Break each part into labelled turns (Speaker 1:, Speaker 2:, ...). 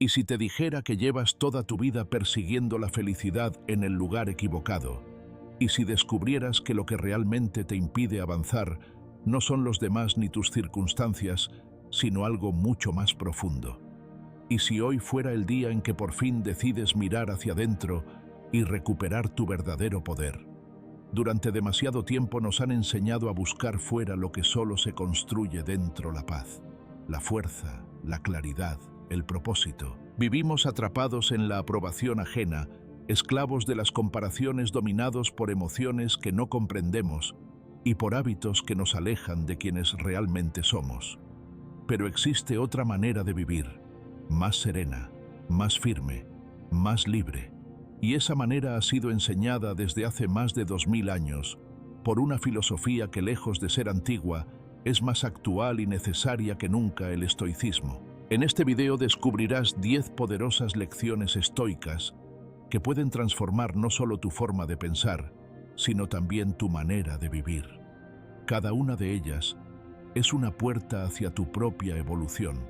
Speaker 1: ¿Y si te dijera que llevas toda tu vida persiguiendo la felicidad en el lugar equivocado? ¿Y si descubrieras que lo que realmente te impide avanzar no son los demás ni tus circunstancias, sino algo mucho más profundo? ¿Y si hoy fuera el día en que por fin decides mirar hacia adentro y recuperar tu verdadero poder? Durante demasiado tiempo nos han enseñado a buscar fuera lo que solo se construye dentro: la paz, la fuerza, la claridad, el propósito. Vivimos atrapados en la aprobación ajena, esclavos de las comparaciones, dominados por emociones que no comprendemos y por hábitos que nos alejan de quienes realmente somos. Pero existe otra manera de vivir, más serena, más firme, más libre. Y esa manera ha sido enseñada desde hace más de 2000 años por una filosofía que, lejos de ser antigua, es más actual y necesaria que nunca: el estoicismo. En este video descubrirás 10 poderosas lecciones estoicas que pueden transformar no solo tu forma de pensar, sino también tu manera de vivir. Cada una de ellas es una puerta hacia tu propia evolución,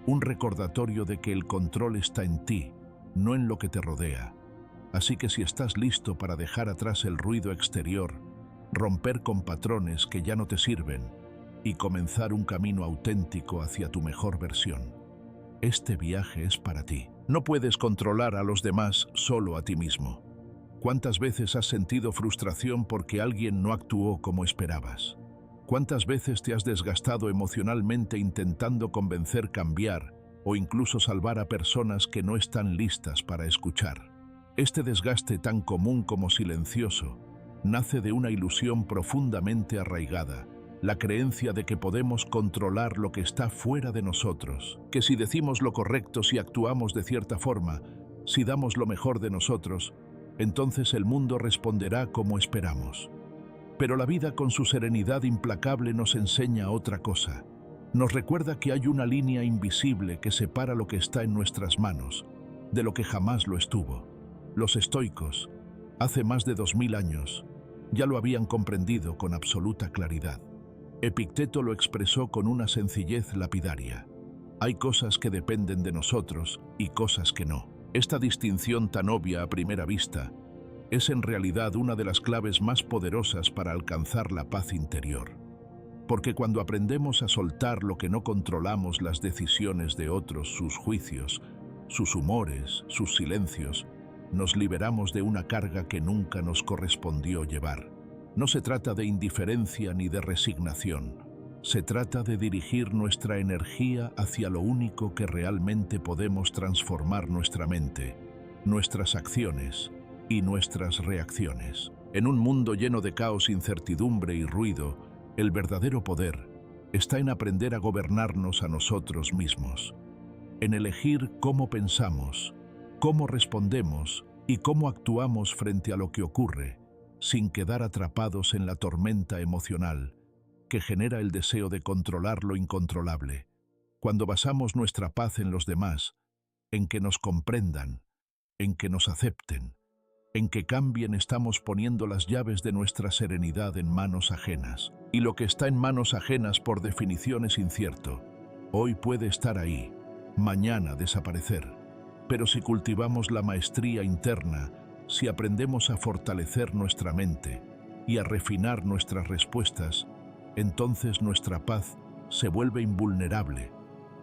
Speaker 1: un recordatorio de que el control está en ti, no en lo que te rodea. Así que si estás listo para dejar atrás el ruido exterior, romper con patrones que ya no te sirven y comenzar un camino auténtico hacia tu mejor versión, este viaje es para ti. No puedes controlar a los demás, solo a ti mismo. ¿Cuántas veces has sentido frustración porque alguien no actuó como esperabas? ¿Cuántas veces te has desgastado emocionalmente intentando convencer, cambiar o incluso salvar a personas que no están listas para escuchar? Este desgaste, tan común como silencioso, nace de una ilusión profundamente arraigada: la creencia de que podemos controlar lo que está fuera de nosotros, que si decimos lo correcto, si actuamos de cierta forma, si damos lo mejor de nosotros, entonces el mundo responderá como esperamos. Pero la vida, con su serenidad implacable, nos enseña otra cosa. Nos recuerda que hay una línea invisible que separa lo que está en nuestras manos de lo que jamás lo estuvo. Los estoicos, hace más de 2000 años, ya lo habían comprendido con absoluta claridad. Epicteto lo expresó con una sencillez lapidaria: hay cosas que dependen de nosotros y cosas que no. Esta distinción, tan obvia a primera vista, es en realidad una de las claves más poderosas para alcanzar la paz interior. Porque cuando aprendemos a soltar lo que no controlamos, las decisiones de otros, sus juicios, sus humores, sus silencios, nos liberamos de una carga que nunca nos correspondió llevar. No se trata de indiferencia ni de resignación. Se trata de dirigir nuestra energía hacia lo único que realmente podemos transformar: nuestra mente, nuestras acciones y nuestras reacciones. En un mundo lleno de caos, incertidumbre y ruido, el verdadero poder está en aprender a gobernarnos a nosotros mismos, en elegir cómo pensamos, cómo respondemos y cómo actuamos frente a lo que ocurre, sin quedar atrapados en la tormenta emocional que genera el deseo de controlar lo incontrolable. Cuando basamos nuestra paz en los demás, en que nos comprendan, en que nos acepten, en que cambien, estamos poniendo las llaves de nuestra serenidad en manos ajenas. Y lo que está en manos ajenas, por definición, es incierto. Hoy puede estar ahí, mañana desaparecer. Pero si cultivamos la maestría interna, si aprendemos a fortalecer nuestra mente y a refinar nuestras respuestas, entonces nuestra paz se vuelve invulnerable,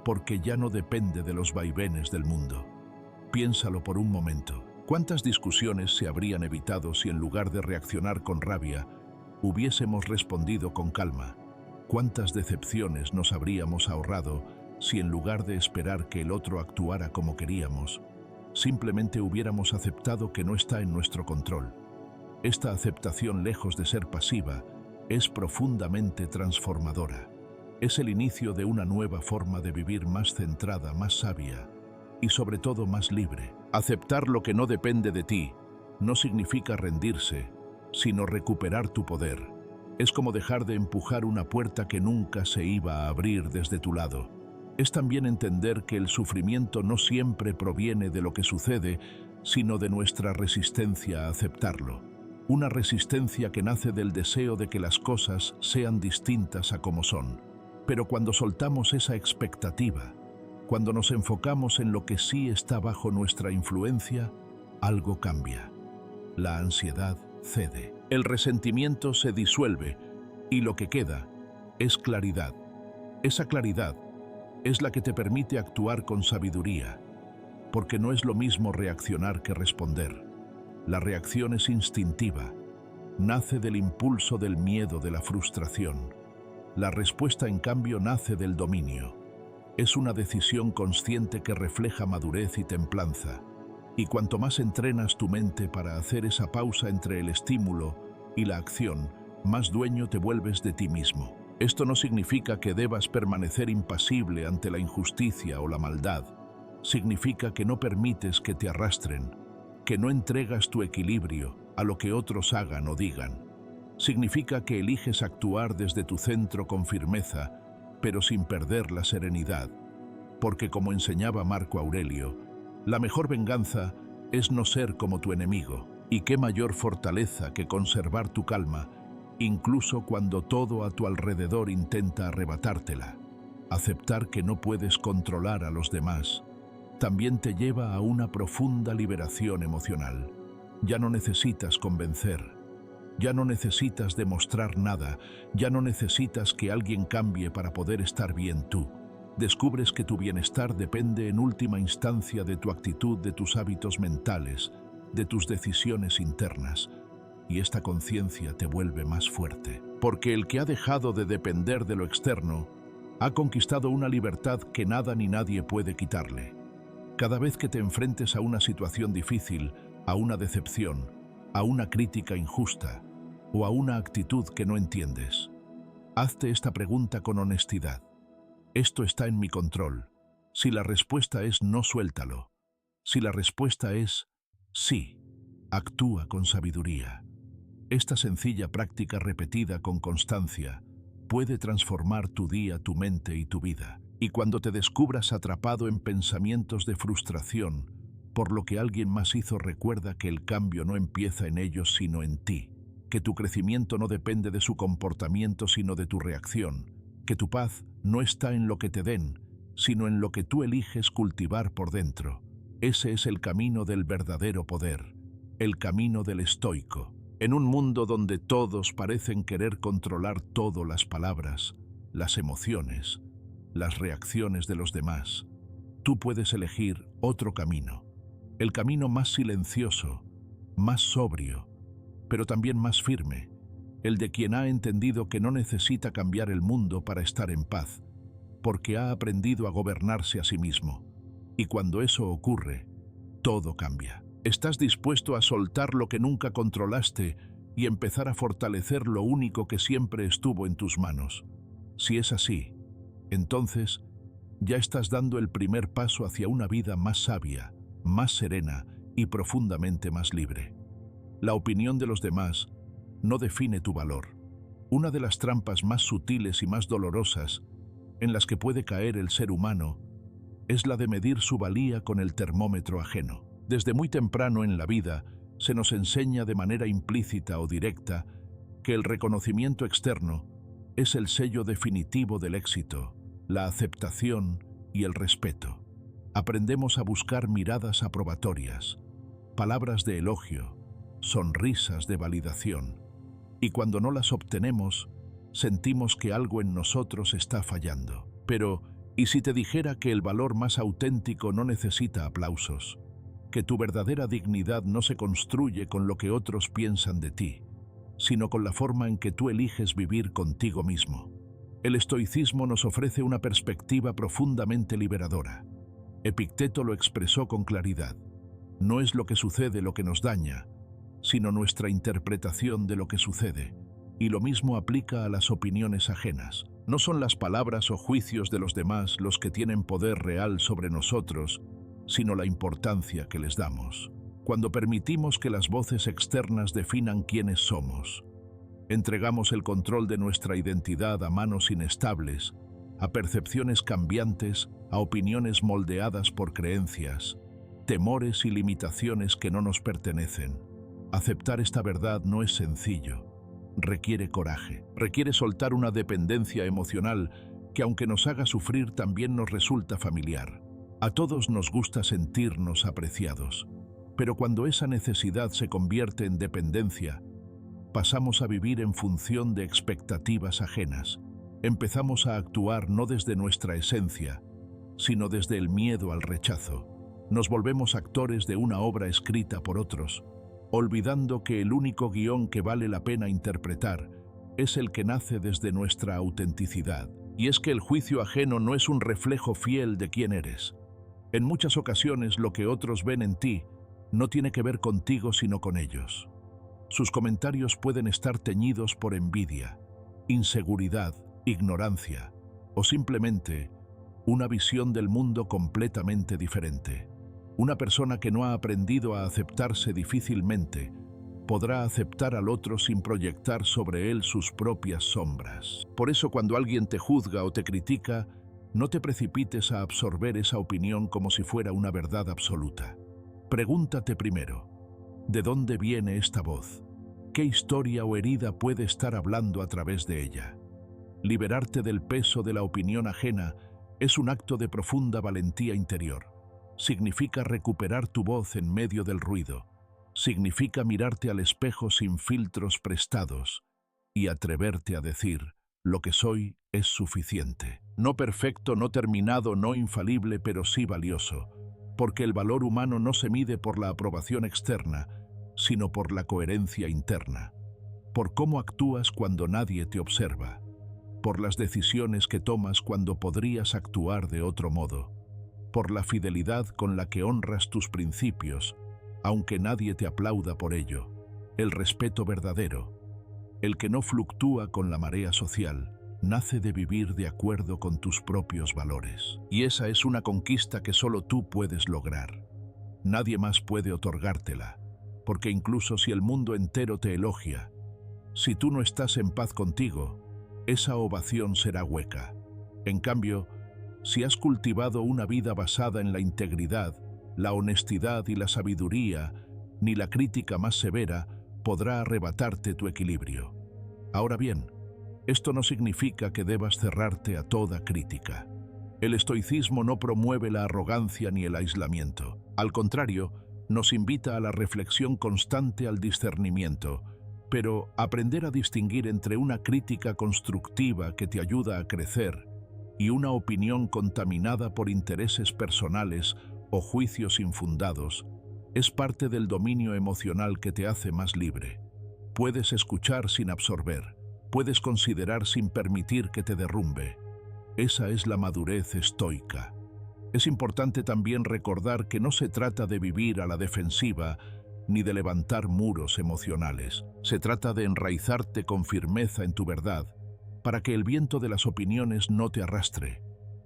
Speaker 1: porque ya no depende de los vaivenes del mundo. Piénsalo por un momento. ¿Cuántas discusiones se habrían evitado si, en lugar de reaccionar con rabia, hubiésemos respondido con calma? ¿Cuántas decepciones nos habríamos ahorrado si, en lugar de esperar que el otro actuara como queríamos, simplemente hubiéramos aceptado que no está en nuestro control? Esta aceptación, lejos de ser pasiva, es profundamente transformadora. Es el inicio de una nueva forma de vivir, más centrada, más sabia y sobre todo más libre. Aceptar lo que no depende de ti no significa rendirse, sino recuperar tu poder. Es como dejar de empujar una puerta que nunca se iba a abrir desde tu lado. Es también entender que el sufrimiento no siempre proviene de lo que sucede, sino de nuestra resistencia a aceptarlo. Una resistencia que nace del deseo de que las cosas sean distintas a como son. Pero cuando soltamos esa expectativa, Cuando nos enfocamos en lo que sí está bajo nuestra influencia, algo cambia. La ansiedad cede, el resentimiento se disuelve y lo que queda es claridad. Esa claridad es la que te permite actuar con sabiduría, porque no es lo mismo reaccionar que responder. La reacción es instintiva, nace del impulso del miedo, de la frustración. La respuesta, en cambio, nace del dominio. Es una decisión consciente que refleja madurez y templanza. Y cuanto más entrenas tu mente para hacer esa pausa entre el estímulo y la acción, más dueño te vuelves de ti mismo. Esto no significa que debas permanecer impasible ante la injusticia o la maldad. Significa que no permites que te arrastren, que no entregas tu equilibrio a lo que otros hagan o digan. Significa que eliges actuar desde tu centro con firmeza, pero sin perder la serenidad. Porque, como enseñaba Marco Aurelio, la mejor venganza es no ser como tu enemigo. Y qué mayor fortaleza que conservar tu calma, incluso cuando todo a tu alrededor intenta arrebatártela. Aceptar que no puedes controlar a los demás también te lleva a una profunda liberación emocional. Ya no necesitas convencer, ya no necesitas demostrar nada, ya no necesitas que alguien cambie para poder estar bien tú. Descubres que tu bienestar depende en última instancia de tu actitud, de tus hábitos mentales, de tus decisiones internas. Y esta conciencia te vuelve más fuerte. Porque el que ha dejado de depender de lo externo ha conquistado una libertad que nada ni nadie puede quitarle. Cada vez que te enfrentes a una situación difícil, a una decepción, a una crítica injusta o a una actitud que no entiendes, hazte esta pregunta con honestidad. ¿Esto está en mi control? Si la respuesta es no, suéltalo. Si la respuesta es sí, actúa con sabiduría. Esta sencilla práctica repetida con constancia puede transformar tu día, tu mente y tu vida. Y cuando te descubras atrapado en pensamientos de frustración por lo que alguien más hizo, recuerda que el cambio no empieza en ellos sino en ti, que tu crecimiento no depende de su comportamiento sino de tu reacción, que tu paz no está en lo que te den, sino en lo que tú eliges cultivar por dentro. Ese es el camino del verdadero poder, el camino del estoico. En un mundo donde todos parecen querer controlar todo, las palabras, las emociones, las reacciones de los demás, tú puedes elegir otro camino, el camino más silencioso, más sobrio, pero también más firme, el de quien ha entendido que no necesita cambiar el mundo para estar en paz, porque ha aprendido a gobernarse a sí mismo. Y cuando eso ocurre, todo cambia. ¿Estás dispuesto a soltar lo que nunca controlaste y empezar a fortalecer lo único que siempre estuvo en tus manos? Si es así, entonces ya estás dando el primer paso hacia una vida más sabia, más serena y profundamente más libre. La opinión de los demás no define tu valor. Una de las trampas más sutiles y más dolorosas en las que puede caer el ser humano es la de medir su valía con el termómetro ajeno. Desde muy temprano en la vida se nos enseña de manera implícita o directa que el reconocimiento externo es el sello definitivo del éxito, la aceptación y el respeto. Aprendemos a buscar miradas aprobatorias, palabras de elogio, sonrisas de validación, y cuando no las obtenemos, sentimos que algo en nosotros está fallando. Pero, ¿y si te dijera que el valor más auténtico no necesita aplausos? Que tu verdadera dignidad no se construye con lo que otros piensan de ti, sino con la forma en que tú eliges vivir contigo mismo. El estoicismo nos ofrece una perspectiva profundamente liberadora. Epicteto lo expresó con claridad. No es lo que sucede lo que nos daña, sino nuestra interpretación de lo que sucede. Y lo mismo aplica a las opiniones ajenas. No son las palabras o juicios de los demás los que tienen poder real sobre nosotros, sino la importancia que les damos. Cuando permitimos que las voces externas definan quiénes somos, entregamos el control de nuestra identidad a manos inestables, a percepciones cambiantes, a opiniones moldeadas por creencias, temores y limitaciones que no nos pertenecen. Aceptar esta verdad no es sencillo. Requiere coraje, requiere soltar una dependencia emocional que aunque nos haga sufrir también nos resulta familiar. A todos nos gusta sentirnos apreciados, pero cuando esa necesidad se convierte en dependencia, pasamos a vivir en función de expectativas ajenas. Empezamos a actuar no desde nuestra esencia, sino desde el miedo al rechazo. Nos volvemos actores de una obra escrita por otros, olvidando que el único guión que vale la pena interpretar es el que nace desde nuestra autenticidad. Y es que el juicio ajeno no es un reflejo fiel de quién eres. En muchas ocasiones lo que otros ven en ti no tiene que ver contigo sino con ellos. Sus comentarios pueden estar teñidos por envidia, inseguridad, ignorancia o simplemente una visión del mundo completamente diferente. Una persona que no ha aprendido a aceptarse difícilmente podrá aceptar al otro sin proyectar sobre él sus propias sombras. Por eso cuando alguien te juzga o te critica, no te precipites a absorber esa opinión como si fuera una verdad absoluta. Pregúntate primero, ¿de dónde viene esta voz? ¿Qué historia o herida puede estar hablando a través de ella? Liberarte del peso de la opinión ajena es un acto de profunda valentía interior. Significa recuperar tu voz en medio del ruido. Significa mirarte al espejo sin filtros prestados y atreverte a decir, lo que soy es suficiente. No perfecto, no terminado, no infalible, pero sí valioso, porque el valor humano no se mide por la aprobación externa, sino por la coherencia interna, por cómo actúas cuando nadie te observa, por las decisiones que tomas cuando podrías actuar de otro modo, por la fidelidad con la que honras tus principios, aunque nadie te aplauda por ello, el respeto verdadero, el que no fluctúa con la marea social, nace de vivir de acuerdo con tus propios valores. Y esa es una conquista que solo tú puedes lograr. Nadie más puede otorgártela, porque incluso si el mundo entero te elogia, si tú no estás en paz contigo, esa ovación será hueca. En cambio, si has cultivado una vida basada en la integridad, la honestidad y la sabiduría, ni la crítica más severa podrá arrebatarte tu equilibrio. Ahora bien, esto no significa que debas cerrarte a toda crítica. El estoicismo no promueve la arrogancia ni el aislamiento. Al contrario, nos invita a la reflexión constante, al discernimiento, pero aprender a distinguir entre una crítica constructiva que te ayuda a crecer y una opinión contaminada por intereses personales o juicios infundados es parte del dominio emocional que te hace más libre. Puedes escuchar sin absorber, puedes considerar sin permitir que te derrumbe. Esa es la madurez estoica. Es importante también recordar que no se trata de vivir a la defensiva ni de levantar muros emocionales. Se trata de enraizarte con firmeza en tu verdad, para que el viento de las opiniones no te arrastre.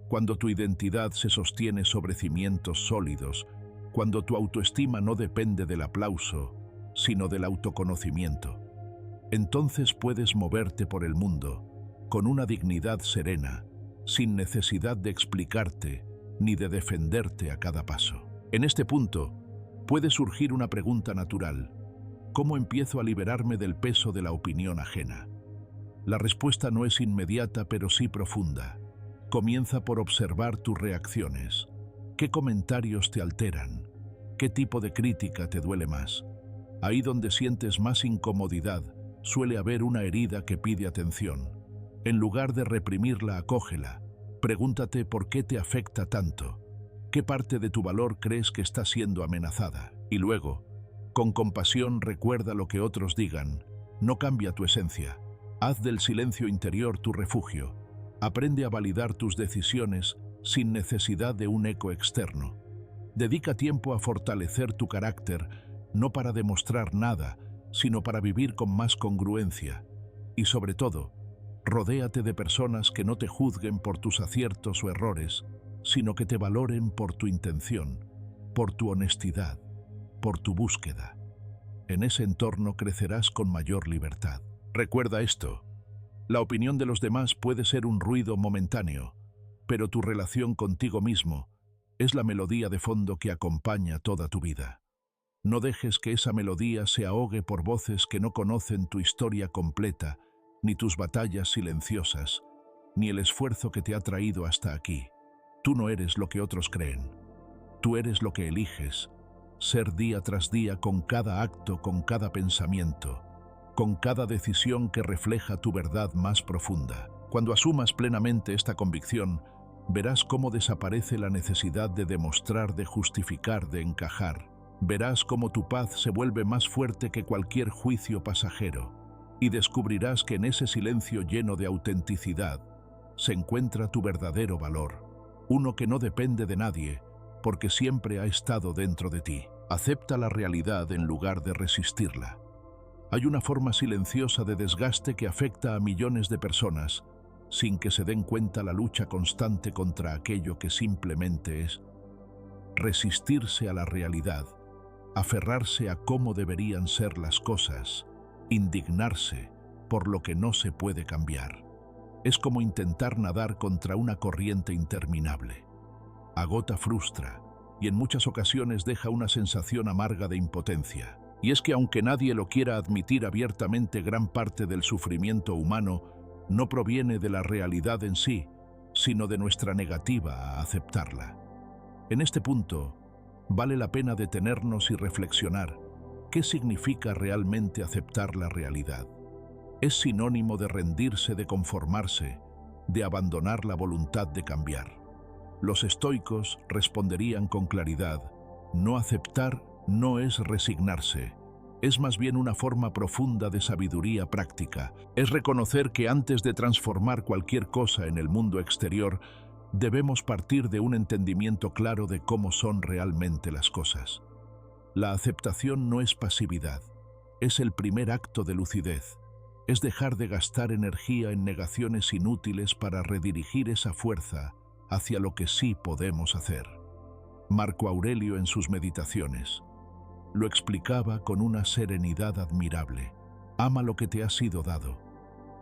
Speaker 1: Cuando tu identidad se sostiene sobre cimientos sólidos, cuando tu autoestima no depende del aplauso, sino del autoconocimiento, entonces puedes moverte por el mundo con una dignidad serena, sin necesidad de explicarte ni de defenderte a cada paso. En este punto, puede surgir una pregunta natural: ¿cómo empiezo a liberarme del peso de la opinión ajena? La respuesta no es inmediata, pero sí profunda. Comienza por observar tus reacciones. ¿Qué comentarios te alteran? ¿Qué tipo de crítica te duele más? Ahí donde sientes más incomodidad, suele haber una herida que pide atención. En lugar de reprimirla, acógela. Pregúntate por qué te afecta tanto. ¿Qué parte de tu valor crees que está siendo amenazada? Y luego, con compasión, recuerda lo que otros digan. No cambia tu esencia. Haz del silencio interior tu refugio. Aprende a validar tus decisiones sin necesidad de un eco externo. Dedica tiempo a fortalecer tu carácter, no para demostrar nada, sino para vivir con más congruencia. Y sobre todo, rodéate de personas que no te juzguen por tus aciertos o errores, sino que te valoren por tu intención, por tu honestidad, por tu búsqueda. En ese entorno crecerás con mayor libertad. Recuerda esto: la opinión de los demás puede ser un ruido momentáneo, pero tu relación contigo mismo es la melodía de fondo que acompaña toda tu vida. No dejes que esa melodía se ahogue por voces que no conocen tu historia completa ni tus batallas silenciosas. ni el esfuerzo que te ha traído hasta aquí. Tú no eres lo que otros creen. Tú eres lo que eliges, ser día tras día, con cada acto, con cada pensamiento, con cada decisión que refleja tu verdad más profunda. Cuando asumas plenamente esta convicción, verás cómo desaparece la necesidad de demostrar, de justificar, de encajar. Verás cómo tu paz se vuelve más fuerte que cualquier juicio pasajero, y descubrirás que en ese silencio lleno de autenticidad se encuentra tu verdadero valor, uno que no depende de nadie, porque siempre ha estado dentro de ti. Acepta la realidad en lugar de resistirla. Hay una forma silenciosa de desgaste que afecta a millones de personas, sin que se den cuenta, la lucha constante contra aquello que simplemente es. Resistirse a la realidad, aferrarse a cómo deberían ser las cosas, indignarse por lo que no se puede cambiar. Es como intentar nadar contra una corriente interminable. Agota, frustra, y en muchas ocasiones deja una sensación amarga de impotencia. Y es que aunque nadie lo quiera admitir abiertamente, gran parte del sufrimiento humano no proviene de la realidad en sí, sino de nuestra negativa a aceptarla. En este punto, vale la pena detenernos y reflexionar. ¿Qué significa realmente aceptar la realidad? Es sinónimo de rendirse, de conformarse, de abandonar la voluntad de cambiar. Los estoicos responderían con claridad: no aceptar no es resignarse, es más bien una forma profunda de sabiduría práctica. Es reconocer que antes de transformar cualquier cosa en el mundo exterior, debemos partir de un entendimiento claro de cómo son realmente las cosas. La aceptación no es pasividad, es el primer acto de lucidez. Es dejar de gastar energía en negaciones inútiles para redirigir esa fuerza hacia lo que sí podemos hacer. Marco Aurelio, en sus Meditaciones, lo explicaba con una serenidad admirable. Ama lo que te ha sido dado,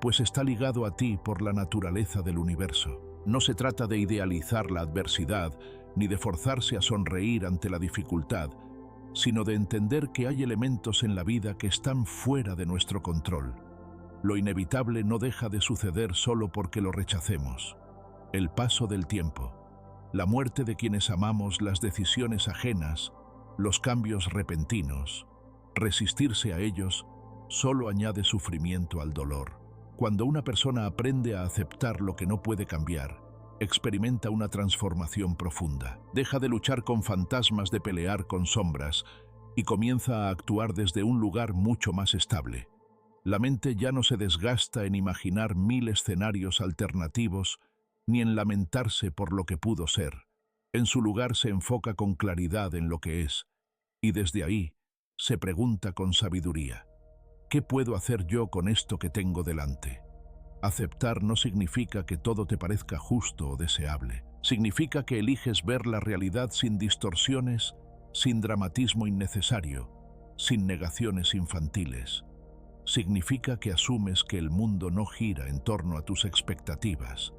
Speaker 1: pues está ligado a ti por la naturaleza del universo. No se trata de idealizar la adversidad, ni de forzarse a sonreír ante la dificultad, sino de entender que hay elementos en la vida que están fuera de nuestro control. Lo inevitable no deja de suceder solo porque lo rechacemos. El paso del tiempo, la muerte de quienes amamos, las decisiones ajenas, los cambios repentinos, resistirse a ellos solo añade sufrimiento al dolor. Cuando una persona aprende a aceptar lo que no puede cambiar, experimenta una transformación profunda. Deja de luchar con fantasmas, de pelear con sombras, y comienza a actuar desde un lugar mucho más estable. La mente ya no se desgasta en imaginar 1000 escenarios alternativos, ni en lamentarse por lo que pudo ser. En su lugar se enfoca con claridad en lo que es, y desde ahí se pregunta con sabiduría: ¿qué puedo hacer yo con esto que tengo delante? Aceptar no significa que todo te parezca justo o deseable. Significa que eliges ver la realidad sin distorsiones, sin dramatismo innecesario, sin negaciones infantiles. Significa que asumes que el mundo no gira en torno a tus expectativas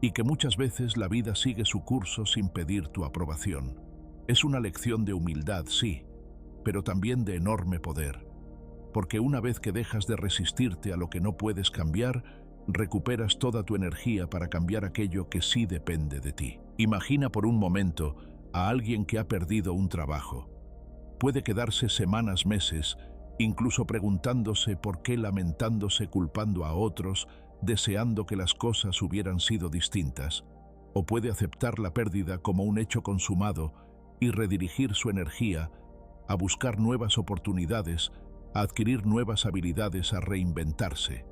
Speaker 1: y que muchas veces la vida sigue su curso sin pedir tu aprobación. Es una lección de humildad, sí, pero también de enorme poder, porque una vez que dejas de resistirte a lo que no puedes cambiar, recuperas toda tu energía para cambiar aquello que sí depende de ti. Imagina por un momento a alguien que ha perdido un trabajo. Puede quedarse semanas, meses, incluso preguntándose por qué, lamentándose, culpando a otros, deseando que las cosas hubieran sido distintas, o puede aceptar la pérdida como un hecho consumado y redirigir su energía a buscar nuevas oportunidades, a adquirir nuevas habilidades, a reinventarse.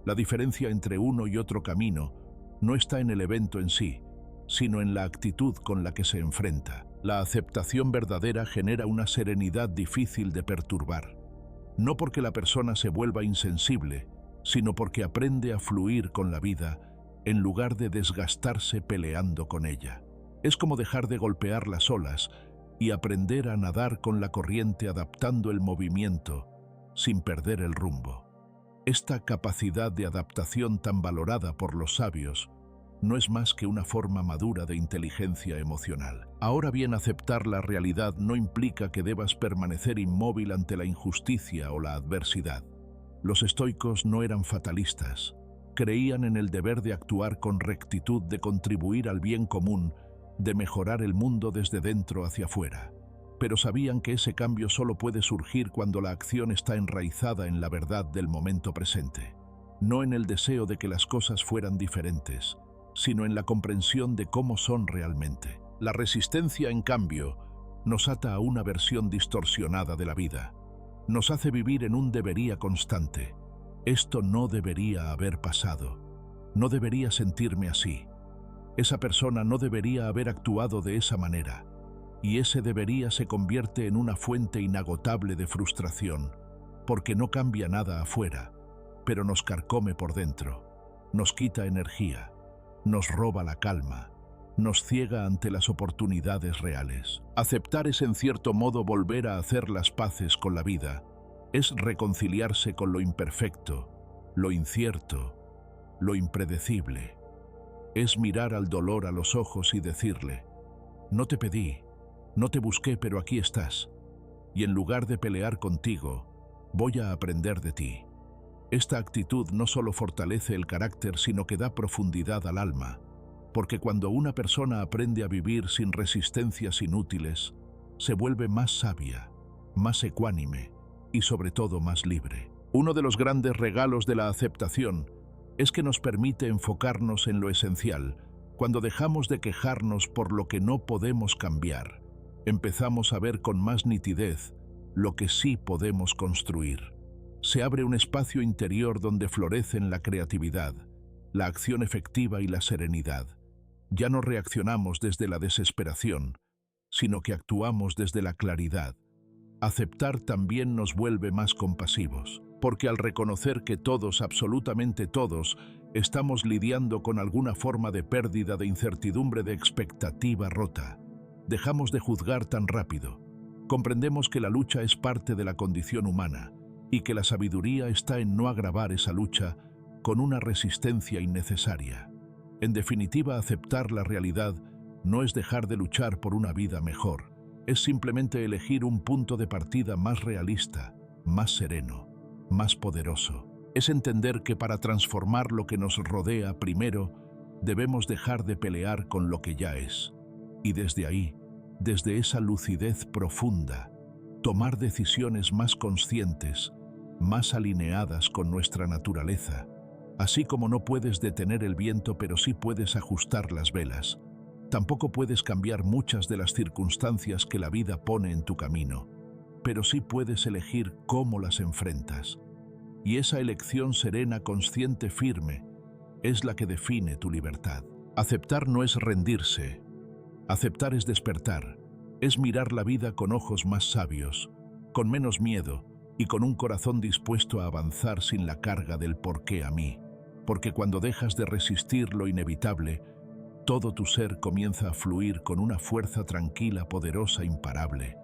Speaker 1: La diferencia entre uno y otro camino no está en el evento en sí, sino en la actitud con la que se enfrenta. La aceptación verdadera genera una serenidad difícil de perturbar, no porque la persona se vuelva insensible, sino porque aprende a fluir con la vida en lugar de desgastarse peleando con ella. Es como dejar de golpear las olas y aprender a nadar con la corriente, adaptando el movimiento sin perder el rumbo. Esta capacidad de adaptación tan valorada por los sabios no es más que una forma madura de inteligencia emocional. Ahora bien, aceptar la realidad no implica que debas permanecer inmóvil ante la injusticia o la adversidad. Los estoicos no eran fatalistas, Creían en el deber de actuar con rectitud, de contribuir al bien común, de mejorar el mundo desde dentro hacia afuera. Pero sabían que ese cambio solo puede surgir cuando la acción está enraizada en la verdad del momento presente, no en el deseo de que las cosas fueran diferentes, sino en la comprensión de cómo son realmente. La resistencia, en cambio, nos ata a una versión distorsionada de la vida. Nos hace vivir en un debería constante. Esto no debería haber pasado. No debería sentirme así. Esa persona no debería haber actuado de esa manera. Y ese debería se convierte en una fuente inagotable de frustración, porque no cambia nada afuera, pero nos carcome por dentro, nos quita energía, nos roba la calma, nos ciega ante las oportunidades reales. Aceptar es, en cierto modo, volver a hacer las paces con la vida. Es reconciliarse con lo imperfecto, lo incierto, lo impredecible. Es mirar al dolor a los ojos y decirle: no te pedí, no te busqué, pero aquí estás. Y en lugar de pelear contigo, voy a aprender de ti. Esta actitud no solo fortalece el carácter, sino que da profundidad al alma, porque cuando una persona aprende a vivir sin resistencias inútiles, se vuelve más sabia, más ecuánime y sobre todo más libre. Uno de los grandes regalos de la aceptación es que nos permite enfocarnos en lo esencial. Cuando dejamos de quejarnos por lo que no podemos cambiar, empezamos a ver con más nitidez lo que sí podemos construir. Se abre un espacio interior donde florecen la creatividad, la acción efectiva y la serenidad. Ya no reaccionamos desde la desesperación, sino que actuamos desde la claridad. Aceptar también nos vuelve más compasivos, porque al reconocer que todos, absolutamente todos, estamos lidiando con alguna forma de pérdida, de incertidumbre, de expectativa rota, dejamos de juzgar tan rápido. Comprendemos que la lucha es parte de la condición humana y que la sabiduría está en no agravar esa lucha con una resistencia innecesaria. En definitiva, aceptar la realidad no es dejar de luchar por una vida mejor, es simplemente elegir un punto de partida más realista, más sereno, más poderoso. Es entender que para transformar lo que nos rodea, primero debemos dejar de pelear con lo que ya es. Y desde ahí, desde esa lucidez profunda, tomar decisiones más conscientes, más alineadas con nuestra naturaleza. Así como no puedes detener el viento, pero sí puedes ajustar las velas. Tampoco puedes cambiar muchas de las circunstancias que la vida pone en tu camino, pero sí puedes elegir cómo las enfrentas. Y esa elección serena, consciente, firme, es la que define tu libertad. Aceptar no es rendirse. Aceptar es despertar, es mirar la vida con ojos más sabios, con menos miedo y con un corazón dispuesto a avanzar sin la carga del por qué a mí. Porque cuando dejas de resistir lo inevitable, todo tu ser comienza a fluir con una fuerza tranquila, poderosa, imparable.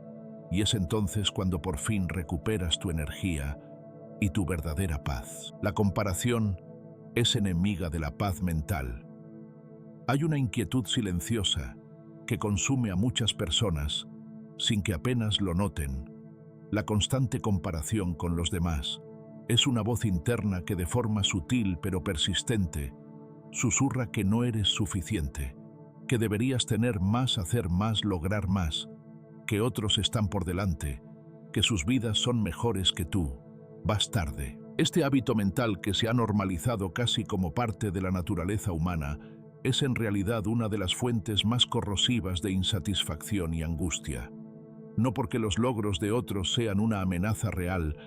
Speaker 1: Y es entonces cuando por fin recuperas tu energía y tu verdadera paz. La comparación es enemiga de la paz mental. Hay una inquietud silenciosa que consume a muchas personas sin que apenas lo noten. La constante comparación con los demás es una voz interna que de forma sutil pero persistente susurra que no eres suficiente, que deberías tener más, hacer más, lograr más, que otros están por delante, que sus vidas son mejores que tú. Vas tarde. Este hábito mental que se ha normalizado casi como parte de la naturaleza humana es en realidad una de las fuentes más corrosivas de insatisfacción y angustia. No porque los logros de otros sean una amenaza real,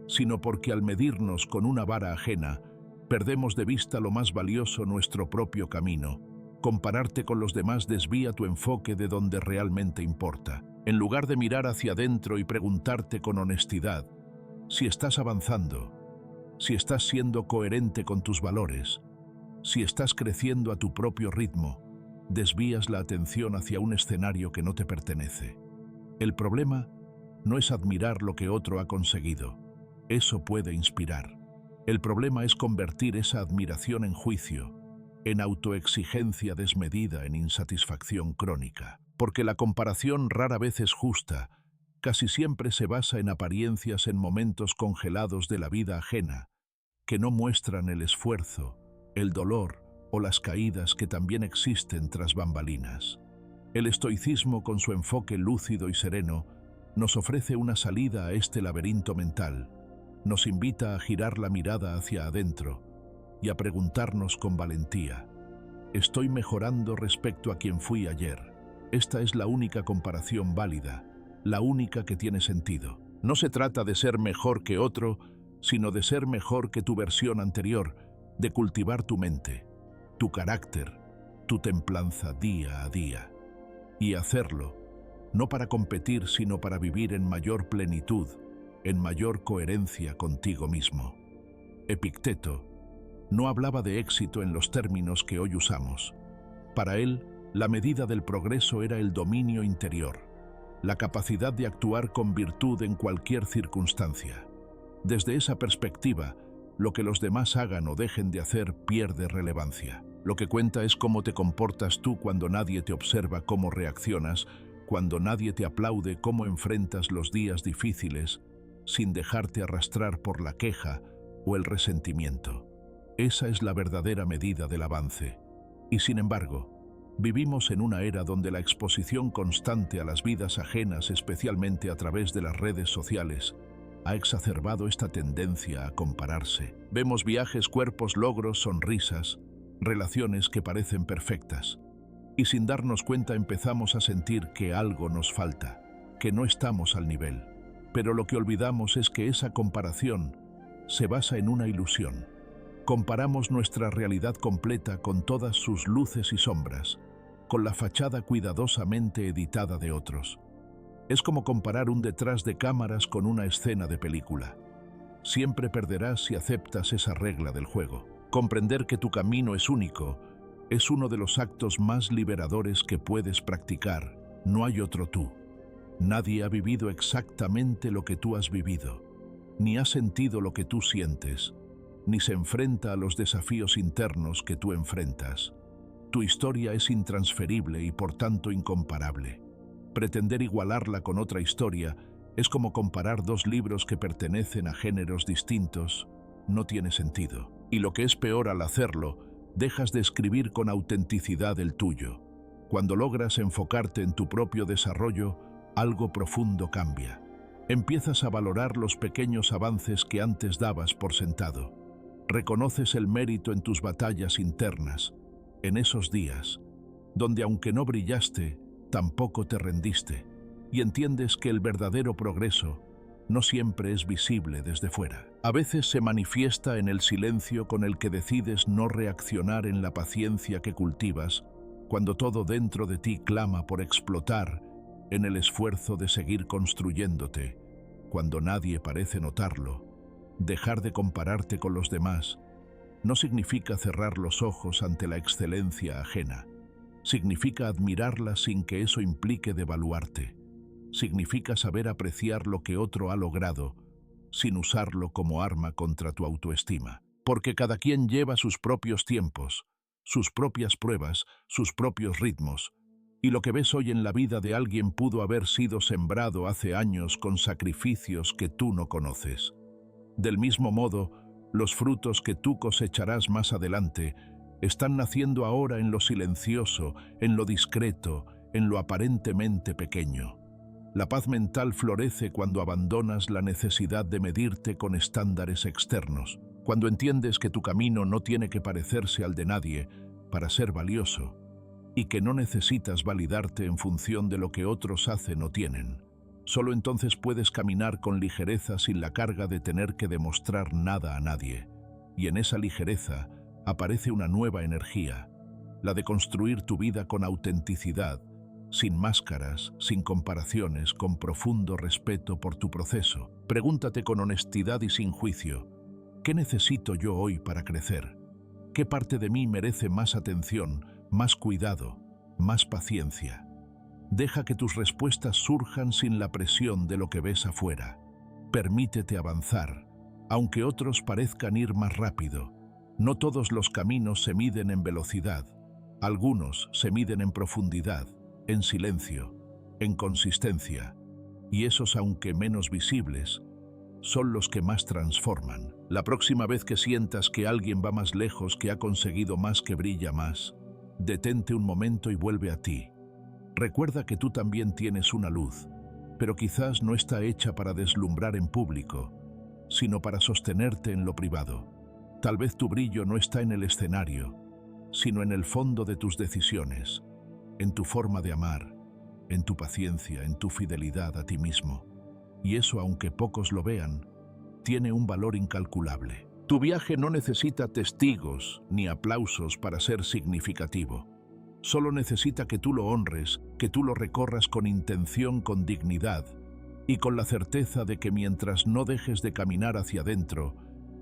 Speaker 1: sino porque al medirnos con una vara ajena, perdemos de vista lo más valioso, nuestro propio camino. Compararte con los demás desvía tu enfoque de donde realmente importa. En lugar de mirar hacia adentro y preguntarte con honestidad si estás avanzando, si estás siendo coherente con tus valores, si estás creciendo a tu propio ritmo, desvías la atención hacia un escenario que no te pertenece. El problema no es admirar lo que otro ha conseguido. Eso puede inspirar. El problema es convertir esa admiración en juicio, en autoexigencia desmedida, en insatisfacción crónica. Porque la comparación rara vez es justa, casi siempre se basa en apariencias, en momentos congelados de la vida ajena, que no muestran el esfuerzo, el dolor o las caídas que también existen tras bambalinas. El estoicismo, con su enfoque lúcido y sereno, nos ofrece una salida a este laberinto mental. Nos invita a girar la mirada hacia adentro y a preguntarnos con valentía: ¿estoy mejorando respecto a quien fui ayer? Esta es la única comparación válida, la única que tiene sentido. No se trata de ser mejor que otro, sino de ser mejor que tu versión anterior, de cultivar tu mente, tu carácter, tu templanza día a día. Y hacerlo, no para competir, sino para vivir en mayor plenitud, en mayor coherencia contigo mismo. Epicteto no hablaba de éxito en los términos que hoy usamos. Para él, la medida del progreso era el dominio interior, la capacidad de actuar con virtud en cualquier circunstancia. Desde esa perspectiva, lo que los demás hagan o dejen de hacer pierde relevancia. Lo que cuenta es cómo te comportas tú cuando nadie te observa, cómo reaccionas, cuando nadie te aplaude, cómo enfrentas los días difíciles, sin dejarte arrastrar por la queja o el resentimiento. Esa es la verdadera medida del avance. Y sin embargo, vivimos en una era donde la exposición constante a las vidas ajenas, especialmente a través de las redes sociales, ha exacerbado esta tendencia a compararse. Vemos viajes, cuerpos, logros, sonrisas, relaciones que parecen perfectas. Y sin darnos cuenta empezamos a sentir que algo nos falta, que no estamos al nivel. Pero lo que olvidamos es que esa comparación se basa en una ilusión. Comparamos nuestra realidad completa con todas sus luces y sombras, con la fachada cuidadosamente editada de otros. Es como comparar un detrás de cámaras con una escena de película. Siempre perderás si aceptas esa regla del juego. Comprender que tu camino es único es uno de los actos más liberadores que puedes practicar. No hay otro tú. Nadie ha vivido exactamente lo que tú has vivido, ni ha sentido lo que tú sientes, ni se enfrenta a los desafíos internos que tú enfrentas. Tu historia es intransferible y por tanto incomparable. Pretender igualarla con otra historia es como comparar dos libros que pertenecen a géneros distintos. No tiene sentido. Y lo que es peor, al hacerlo, dejas de escribir con autenticidad el tuyo. Cuando logras enfocarte en tu propio desarrollo, algo profundo cambia. Empiezas a valorar los pequeños avances que antes dabas por sentado. Reconoces el mérito en tus batallas internas, en esos días, donde aunque no brillaste, tampoco te rendiste, y entiendes que el verdadero progreso no siempre es visible desde fuera. A veces se manifiesta en el silencio con el que decides no reaccionar, en la paciencia que cultivas, cuando todo dentro de ti clama por explotar, en el esfuerzo de seguir construyéndote, cuando nadie parece notarlo. Dejar de compararte con los demás no significa cerrar los ojos ante la excelencia ajena. Significa admirarla sin que eso implique devaluarte. Significa saber apreciar lo que otro ha logrado, sin usarlo como arma contra tu autoestima. Porque cada quien lleva sus propios tiempos, sus propias pruebas, sus propios ritmos, y lo que ves hoy en la vida de alguien pudo haber sido sembrado hace años con sacrificios que tú no conoces. Del mismo modo, los frutos que tú cosecharás más adelante están naciendo ahora en lo silencioso, en lo discreto, en lo aparentemente pequeño. La paz mental florece cuando abandonas la necesidad de medirte con estándares externos, cuando entiendes que tu camino no tiene que parecerse al de nadie para ser valioso, y que no necesitas validarte en función de lo que otros hacen o tienen. Solo entonces puedes caminar con ligereza sin la carga de tener que demostrar nada a nadie. Y en esa ligereza aparece una nueva energía, la de construir tu vida con autenticidad, sin máscaras, sin comparaciones, con profundo respeto por tu proceso. Pregúntate con honestidad y sin juicio: ¿qué necesito yo hoy para crecer? ¿Qué parte de mí merece más atención, más cuidado, más paciencia? Deja que tus respuestas surjan sin la presión de lo que ves afuera. Permítete avanzar, aunque otros parezcan ir más rápido. No todos los caminos se miden en velocidad. Algunos se miden en profundidad, en silencio, en consistencia. Y esos, aunque menos visibles, son los que más transforman. La próxima vez que sientas que alguien va más lejos, que ha conseguido más, que brilla más, detente un momento y vuelve a ti. Recuerda que tú también tienes una luz, pero quizás no está hecha para deslumbrar en público, sino para sostenerte en lo privado. Tal vez tu brillo no está en el escenario, sino en el fondo de tus decisiones, en tu forma de amar, en tu paciencia, en tu fidelidad a ti mismo. Y eso, aunque pocos lo vean, tiene un valor incalculable. Tu viaje no necesita testigos ni aplausos para ser significativo. Solo necesita que tú lo honres, que tú lo recorras con intención, con dignidad y con la certeza de que mientras no dejes de caminar hacia adentro,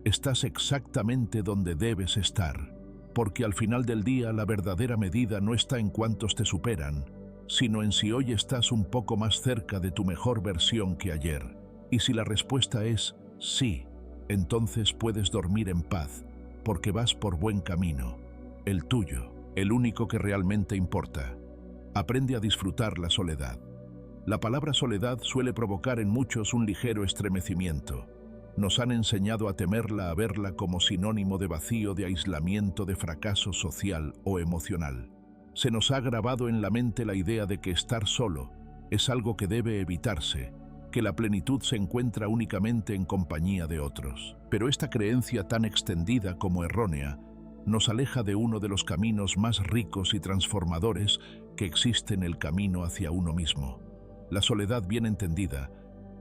Speaker 1: estás exactamente donde debes estar. Porque al final del día la verdadera medida no está en cuántos te superan, sino en si hoy estás un poco más cerca de tu mejor versión que ayer. Y si la respuesta es sí, entonces puedes dormir en paz, porque vas por buen camino, el tuyo, el único que realmente importa. Aprende a disfrutar la soledad. La palabra soledad suele provocar en muchos un ligero estremecimiento. Nos han enseñado a temerla, a verla como sinónimo de vacío, de aislamiento, de fracaso social o emocional. Se nos ha grabado en la mente la idea de que estar solo es algo que debe evitarse, que la plenitud se encuentra únicamente en compañía de otros. Pero esta creencia, tan extendida como errónea, nos aleja de uno de los caminos más ricos y transformadores que existen, el camino hacia uno mismo. La soledad bien entendida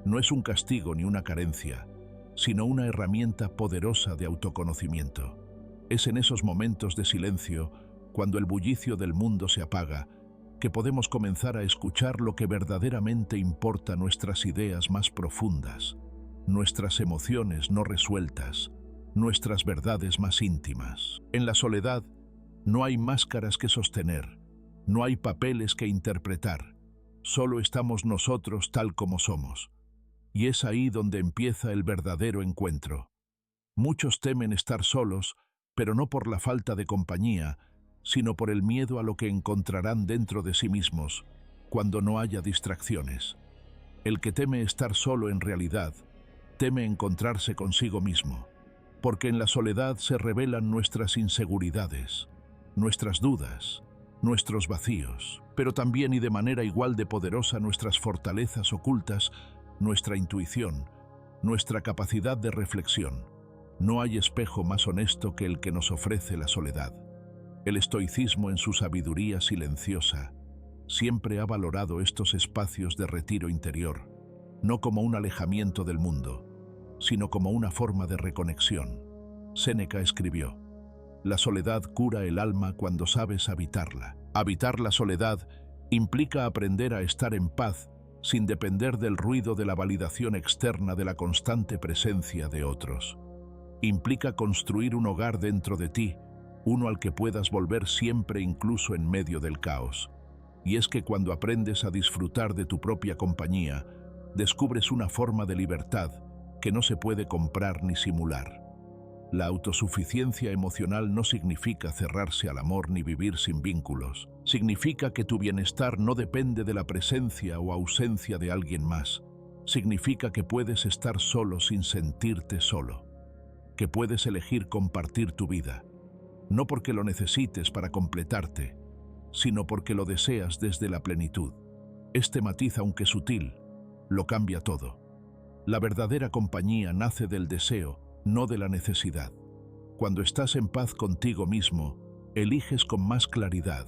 Speaker 1: no es un castigo ni una carencia, sino una herramienta poderosa de autoconocimiento. Es en esos momentos de silencio, cuando el bullicio del mundo se apaga, que podemos comenzar a escuchar lo que verdaderamente importa, nuestras ideas más profundas, nuestras emociones no resueltas, nuestras verdades más íntimas. En la soledad no hay máscaras que sostener, no hay papeles que interpretar, solo estamos nosotros tal como somos. Y es ahí donde empieza el verdadero encuentro. Muchos temen estar solos, pero no por la falta de compañía, sino por el miedo a lo que encontrarán dentro de sí mismos, cuando no haya distracciones. El que teme estar solo en realidad, teme encontrarse consigo mismo, porque en la soledad se revelan nuestras inseguridades, nuestras dudas, nuestros vacíos, pero también y de manera igual de poderosa nuestras fortalezas ocultas, nuestra intuición, nuestra capacidad de reflexión. No hay espejo más honesto que el que nos ofrece la soledad. El estoicismo, en su sabiduría silenciosa, siempre ha valorado estos espacios de retiro interior, no como un alejamiento del mundo, sino como una forma de reconexión. Séneca escribió: la soledad cura el alma cuando sabes habitarla. Habitar la soledad implica aprender a estar en paz sin depender del ruido de la validación externa, de la constante presencia de otros. Implica construir un hogar dentro de ti, uno al que puedas volver siempre, incluso en medio del caos. Y es que cuando aprendes a disfrutar de tu propia compañía, descubres una forma de libertad que no se puede comprar ni simular. La autosuficiencia emocional no significa cerrarse al amor ni vivir sin vínculos. Significa que tu bienestar no depende de la presencia o ausencia de alguien más. Significa que puedes estar solo sin sentirte solo. Que puedes elegir compartir tu vida, no porque lo necesites para completarte, sino porque lo deseas desde la plenitud. Este matiz, aunque sutil, lo cambia todo. La verdadera compañía nace del deseo, no de la necesidad. Cuando estás en paz contigo mismo, eliges con más claridad.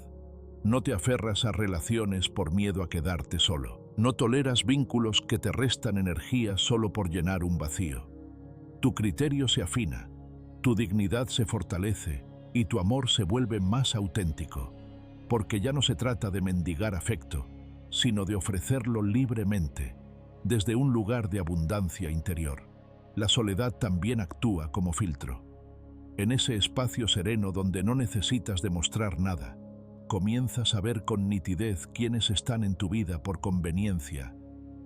Speaker 1: No te aferras a relaciones por miedo a quedarte solo. No toleras vínculos que te restan energía solo por llenar un vacío. Tu criterio se afina, tu dignidad se fortalece y tu amor se vuelve más auténtico, porque ya no se trata de mendigar afecto, sino de ofrecerlo libremente, desde un lugar de abundancia interior. La soledad también actúa como filtro. En ese espacio sereno donde no necesitas demostrar nada, comienzas a ver con nitidez quiénes están en tu vida por conveniencia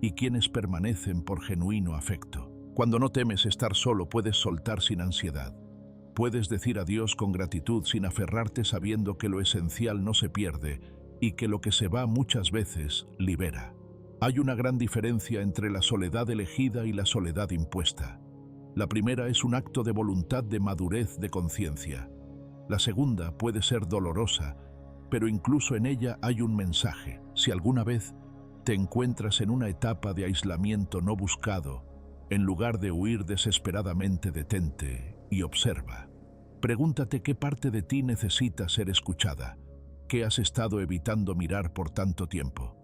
Speaker 1: y quiénes permanecen por genuino afecto. Cuando no temes estar solo, puedes soltar sin ansiedad. Puedes decir adiós con gratitud sin aferrarte, sabiendo que lo esencial no se pierde y que lo que se va muchas veces libera. Hay una gran diferencia entre la soledad elegida y la soledad impuesta. La primera es un acto de voluntad de madurez de conciencia. La segunda puede ser dolorosa, pero incluso en ella hay un mensaje. Si alguna vez te encuentras en una etapa de aislamiento no buscado, en lugar de huir desesperadamente, detente y observa. Pregúntate qué parte de ti necesita ser escuchada, qué has estado evitando mirar por tanto tiempo.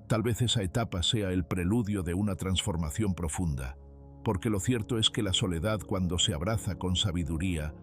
Speaker 1: Tal vez esa etapa sea el preludio de una transformación profunda, porque lo cierto es que la soledad, cuando se abraza con sabiduría,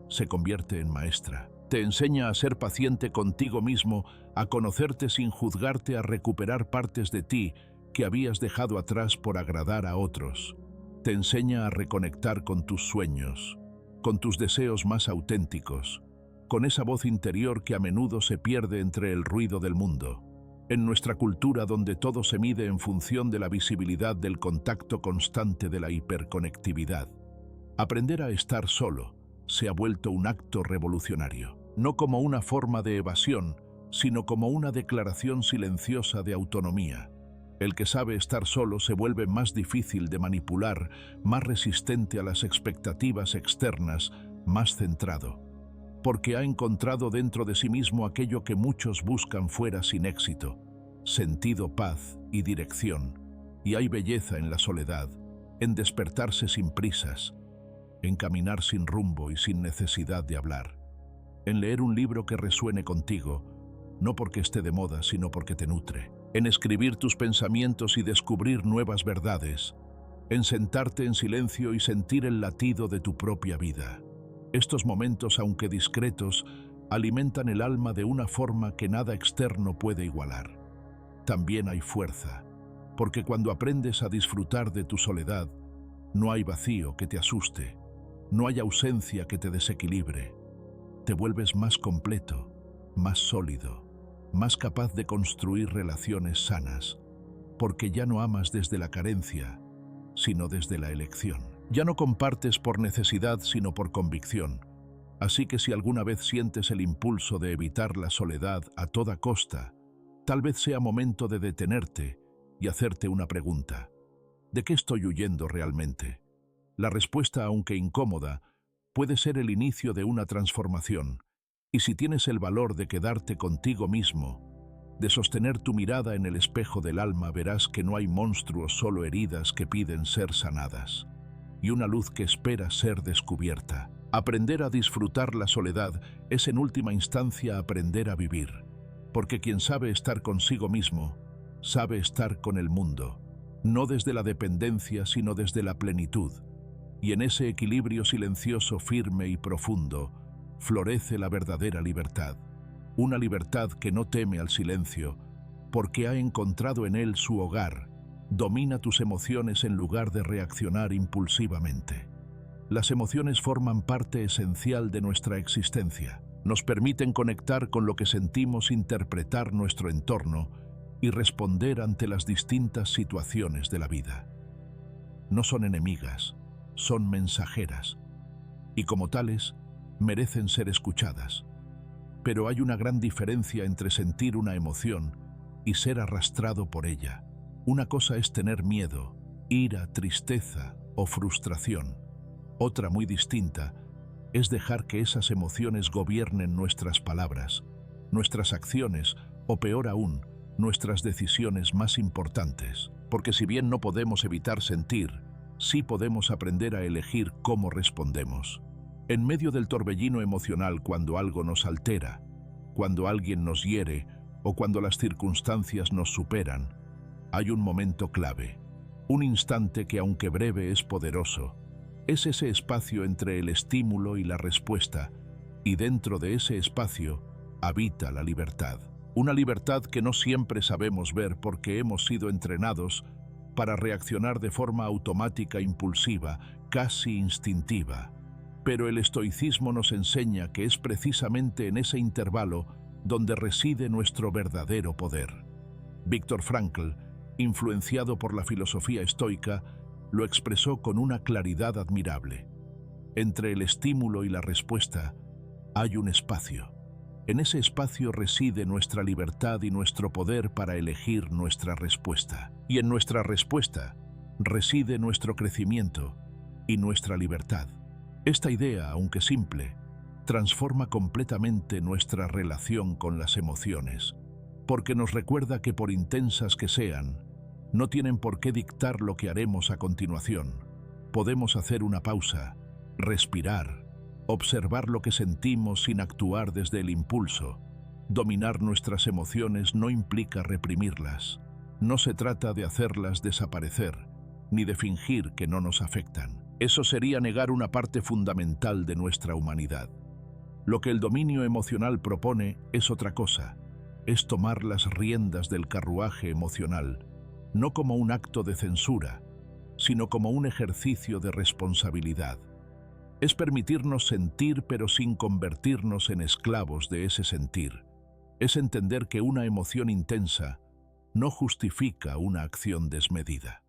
Speaker 1: se convierte en maestra. Te enseña a ser paciente contigo mismo, a conocerte sin juzgarte, a recuperar partes de ti que habías dejado atrás por agradar a otros. Te enseña a reconectar con tus sueños, con tus deseos más auténticos, con esa voz interior que a menudo se pierde entre el ruido del mundo. En nuestra cultura, donde todo se mide en función de la visibilidad del contacto constante de la hiperconectividad, aprender a estar solo se ha vuelto un acto revolucionario, no como una forma de evasión, sino como una declaración silenciosa de autonomía. El que sabe estar solo se vuelve más difícil de manipular, más resistente a las expectativas externas, más centrado, porque ha encontrado dentro de sí mismo aquello que muchos buscan fuera sin éxito: sentido, paz y dirección. Y hay belleza en la soledad, en despertarse sin prisas, en caminar sin rumbo y sin necesidad de hablar, en leer un libro que resuene contigo, no porque esté de moda, sino porque te nutre, en escribir tus pensamientos y descubrir nuevas verdades, en sentarte en silencio y sentir el latido de tu propia vida. Estos momentos, aunque discretos, alimentan el alma de una forma que nada externo puede igualar. También hay fuerza, porque cuando aprendes a disfrutar de tu soledad, no hay vacío que te asuste, no hay ausencia que te desequilibre. Te vuelves más completo, más sólido, más capaz de construir relaciones sanas, porque ya no amas desde la carencia, sino desde la elección. Ya no compartes por necesidad, sino por convicción. Así que si alguna vez sientes el impulso de evitar la soledad a toda costa, tal vez sea momento de detenerte y hacerte una pregunta: ¿de qué estoy huyendo realmente? La respuesta, aunque incómoda, puede ser el inicio de una transformación. Y si tienes el valor de quedarte contigo mismo, de sostener tu mirada en el espejo del alma, verás que no hay monstruos, solo heridas que piden ser sanadas, y una luz que espera ser descubierta. Aprender a disfrutar la soledad es en última instancia aprender a vivir, porque quien sabe estar consigo mismo, sabe estar con el mundo, no desde la dependencia, sino desde la plenitud. Y en ese equilibrio silencioso, firme y profundo, florece la verdadera libertad. Una libertad que no teme al silencio, porque ha encontrado en él su hogar. Domina tus emociones en lugar de reaccionar impulsivamente. Las emociones forman parte esencial de nuestra existencia. Nos permiten conectar con lo que sentimos, interpretar nuestro entorno y responder ante las distintas situaciones de la vida. No son enemigas, son mensajeras, y como tales, merecen ser escuchadas. Pero hay una gran diferencia entre sentir una emoción y ser arrastrado por ella. Una cosa es tener miedo, ira, tristeza o frustración. Otra, muy distinta, es dejar que esas emociones gobiernen nuestras palabras, nuestras acciones o, peor aún, nuestras decisiones más importantes. Porque si bien no podemos evitar sentir, sí podemos aprender a elegir cómo respondemos. En medio del torbellino emocional, cuando algo nos altera, cuando alguien nos hiere o cuando las circunstancias nos superan, hay un momento clave, un instante que, aunque breve, es poderoso. Es ese espacio entre el estímulo y la respuesta, y dentro de ese espacio habita la libertad. Una libertad que no siempre sabemos ver porque hemos sido entrenados para reaccionar de forma automática, impulsiva, casi instintiva. Pero el estoicismo nos enseña que es precisamente en ese intervalo donde reside nuestro verdadero poder. Viktor Frankl, influenciado por la filosofía estoica, lo expresó con una claridad admirable. Entre el estímulo y la respuesta hay un espacio. En ese espacio reside nuestra libertad y nuestro poder para elegir nuestra respuesta. Y en nuestra respuesta reside nuestro crecimiento y nuestra libertad. Esta idea, aunque simple, transforma completamente nuestra relación con las emociones, porque nos recuerda que por intensas que sean, no tienen por qué dictar lo que haremos a continuación. Podemos hacer una pausa, respirar, observar lo que sentimos sin actuar desde el impulso. Dominar nuestras emociones no implica reprimirlas. No se trata de hacerlas desaparecer, ni de fingir que no nos afectan. Eso sería negar una parte fundamental de nuestra humanidad. Lo que el dominio emocional propone es otra cosa. Es tomar las riendas del carruaje emocional, no como un acto de censura, sino como un ejercicio de responsabilidad. Es permitirnos sentir pero sin convertirnos en esclavos de ese sentir. Es entender que una emoción intensa no justifica una acción desmedida.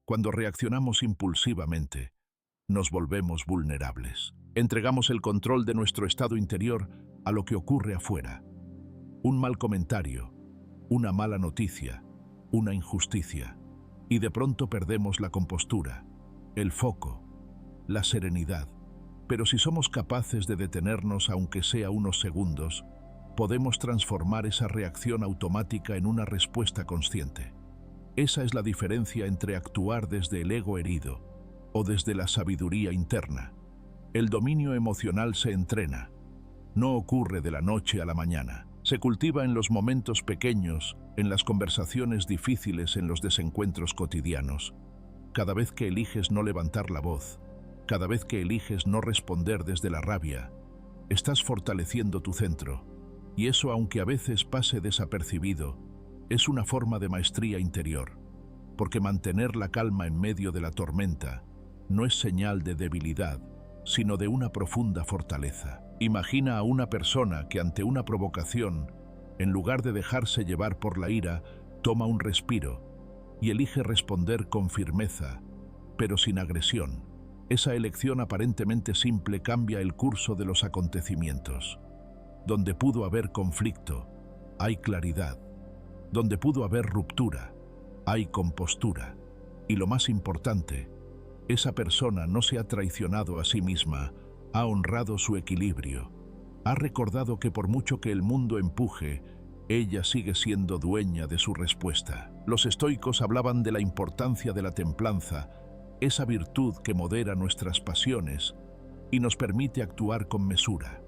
Speaker 1: Cuando reaccionamos impulsivamente, nos volvemos vulnerables. Entregamos el control de nuestro estado interior a lo que ocurre afuera. Un mal comentario, una mala noticia, una injusticia, y de pronto perdemos la compostura, el foco, la serenidad. Pero si somos capaces de detenernos aunque sea unos segundos, podemos transformar esa reacción automática en una respuesta consciente. Esa es la diferencia entre actuar desde el ego herido o desde la sabiduría interna. El dominio emocional se entrena. No ocurre de la noche a la mañana. Se cultiva en los momentos pequeños, en las conversaciones difíciles, en los desencuentros cotidianos. Cada vez que eliges no levantar la voz, cada vez que eliges no responder desde la rabia, estás fortaleciendo tu centro. Y eso, aunque a veces pase desapercibido, es una forma de maestría interior, porque mantener la calma en medio de la tormenta no es señal de debilidad, sino de una profunda fortaleza. Imagina a una persona que ante una provocación, en lugar de dejarse llevar por la ira, toma un respiro y elige responder con firmeza, pero sin agresión. Esa elección aparentemente simple cambia el curso de los acontecimientos. Donde pudo haber conflicto, hay claridad. Donde pudo haber ruptura, hay compostura. Y lo más importante, esa persona no se ha traicionado a sí misma, ha honrado su equilibrio. Ha recordado que por mucho que el mundo empuje, ella sigue siendo dueña de su respuesta. Los estoicos hablaban de la importancia de la templanza, esa virtud que modera nuestras pasiones y nos permite actuar con mesura.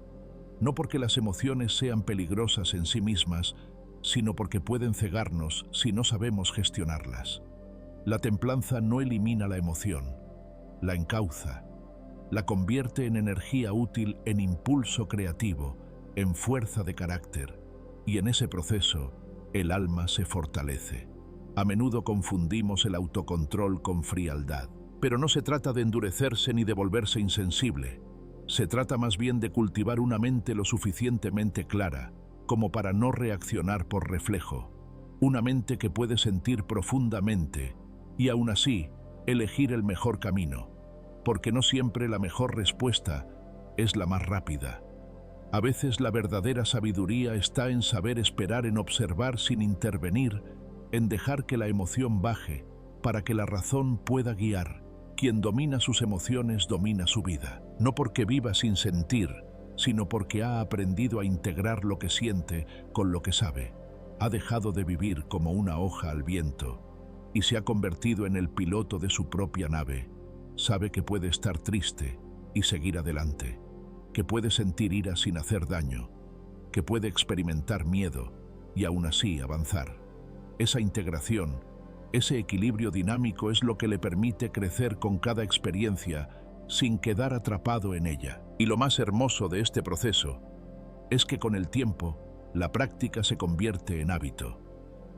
Speaker 1: No porque las emociones sean peligrosas en sí mismas, sino porque pueden cegarnos si no sabemos gestionarlas. La templanza no elimina la emoción, la encauza, la convierte en energía útil, en impulso creativo, en fuerza de carácter, y en ese proceso el alma se fortalece. A menudo confundimos el autocontrol con frialdad, pero no se trata de endurecerse ni de volverse insensible. Se trata más bien de cultivar una mente lo suficientemente clara como para no reaccionar por reflejo. Una mente que puede sentir profundamente y aún así elegir el mejor camino, porque no siempre la mejor respuesta es la más rápida. A veces la verdadera sabiduría está en saber esperar, en observar sin intervenir, en dejar que la emoción baje para que la razón pueda guiar. Quien domina sus emociones domina su vida, no porque viva sin sentir, sino porque ha aprendido a integrar lo que siente con lo que sabe. Ha dejado de vivir como una hoja al viento y se ha convertido en el piloto de su propia nave. Sabe que puede estar triste y seguir adelante, que puede sentir ira sin hacer daño, que puede experimentar miedo y aún así avanzar. Esa integración, ese equilibrio dinámico es lo que le permite crecer con cada experiencia sin quedar atrapado en ella. Y lo más hermoso de este proceso es que con el tiempo la práctica se convierte en hábito.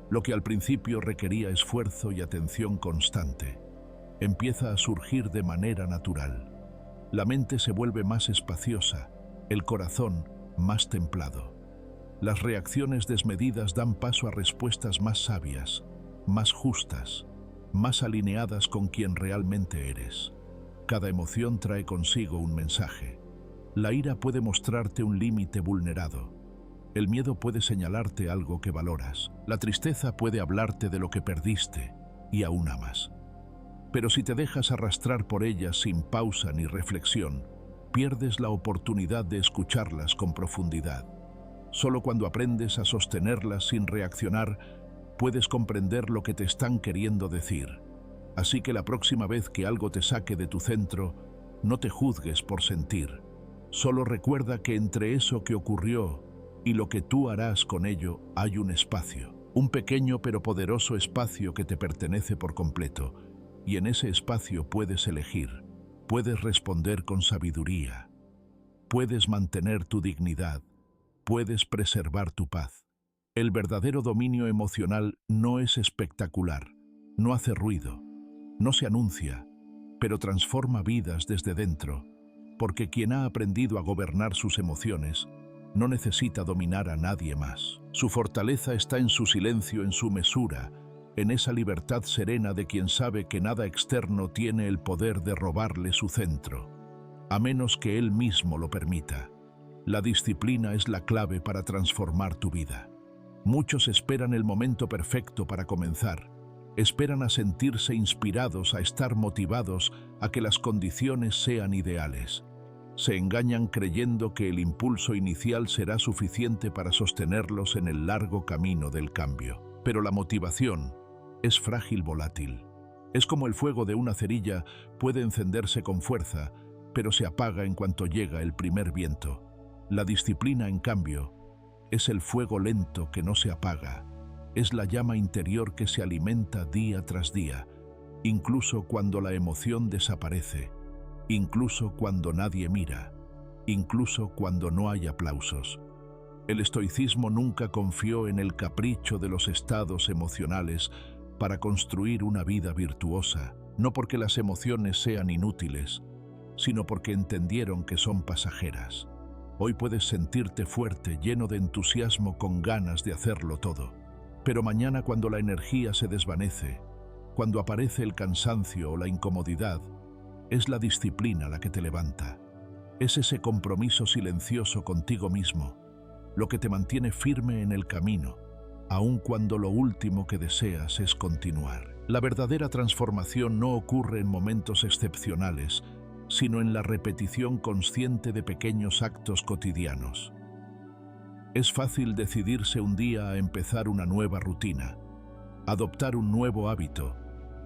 Speaker 1: Lo que al principio requería esfuerzo y atención constante, empieza a surgir de manera natural. La mente se vuelve más espaciosa, el corazón más templado. Las reacciones desmedidas dan paso a respuestas más sabias, más justas, más alineadas con quien realmente eres. Cada emoción trae consigo un mensaje. La ira puede mostrarte un límite vulnerado. El miedo puede señalarte algo que valoras. La tristeza puede hablarte de lo que perdiste y aún amas. Pero si te dejas arrastrar por ellas sin pausa ni reflexión, pierdes la oportunidad de escucharlas con profundidad. Solo cuando aprendes a sostenerlas sin reaccionar, puedes comprender lo que te están queriendo decir. Así que la próxima vez que algo te saque de tu centro, no te juzgues por sentir. Solo recuerda que entre eso que ocurrió y lo que tú harás con ello hay un espacio. Un pequeño pero poderoso espacio que te pertenece por completo. Y en ese espacio puedes elegir. Puedes responder con sabiduría. Puedes mantener tu dignidad. Puedes preservar tu paz. El verdadero dominio emocional no es espectacular, no hace ruido, no se anuncia, pero transforma vidas desde dentro, porque quien ha aprendido a gobernar sus emociones no necesita dominar a nadie más. Su fortaleza está en su silencio, en su mesura, en esa libertad serena de quien sabe que nada externo tiene el poder de robarle su centro, a menos que él mismo lo permita. La disciplina es la clave para transformar tu vida. Muchos esperan el momento perfecto para comenzar. Esperan a sentirse inspirados, a estar motivados, a que las condiciones sean ideales. Se engañan creyendo que el impulso inicial será suficiente para sostenerlos en el largo camino del cambio. Pero la motivación es frágil, volátil. Es como el fuego de una cerilla, puede encenderse con fuerza, pero se apaga en cuanto llega el primer viento. La disciplina, en cambio, es el fuego lento que no se apaga. Es la llama interior que se alimenta día tras día, incluso cuando la emoción desaparece, incluso cuando nadie mira, incluso cuando no hay aplausos. El estoicismo nunca confió en el capricho de los estados emocionales para construir una vida virtuosa, no porque las emociones sean inútiles, sino porque entendieron que son pasajeras. Hoy puedes sentirte fuerte, lleno de entusiasmo, con ganas de hacerlo todo. Pero mañana, cuando la energía se desvanece, cuando aparece el cansancio o la incomodidad, es la disciplina la que te levanta. Es ese compromiso silencioso contigo mismo, lo que te mantiene firme en el camino, aun cuando lo último que deseas es continuar. La verdadera transformación no ocurre en momentos excepcionales, sino en la repetición consciente de pequeños actos cotidianos. Es fácil decidirse un día a empezar una nueva rutina, adoptar un nuevo hábito,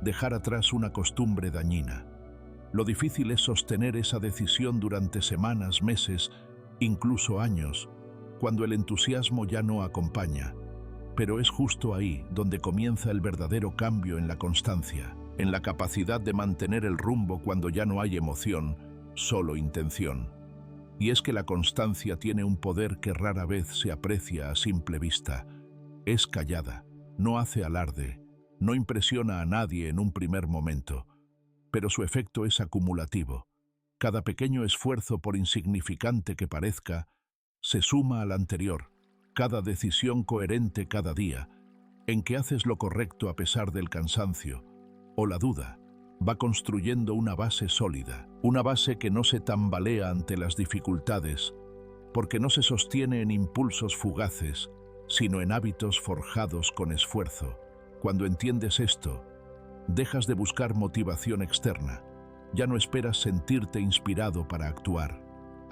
Speaker 1: dejar atrás una costumbre dañina. Lo difícil es sostener esa decisión durante semanas, meses, incluso años, cuando el entusiasmo ya no acompaña. Pero es justo ahí donde comienza el verdadero cambio, en la constancia, en la capacidad de mantener el rumbo cuando ya no hay emoción, solo intención. Y es que la constancia tiene un poder que rara vez se aprecia a simple vista. Es callada, no hace alarde, no impresiona a nadie en un primer momento, pero su efecto es acumulativo. Cada pequeño esfuerzo, por insignificante que parezca, se suma al anterior. Cada decisión coherente cada día, en que haces lo correcto a pesar del cansancio o la duda, va construyendo una base sólida, una base que no se tambalea ante las dificultades, porque no se sostiene en impulsos fugaces, sino en hábitos forjados con esfuerzo. Cuando entiendes esto, dejas de buscar motivación externa. Ya no esperas sentirte inspirado para actuar.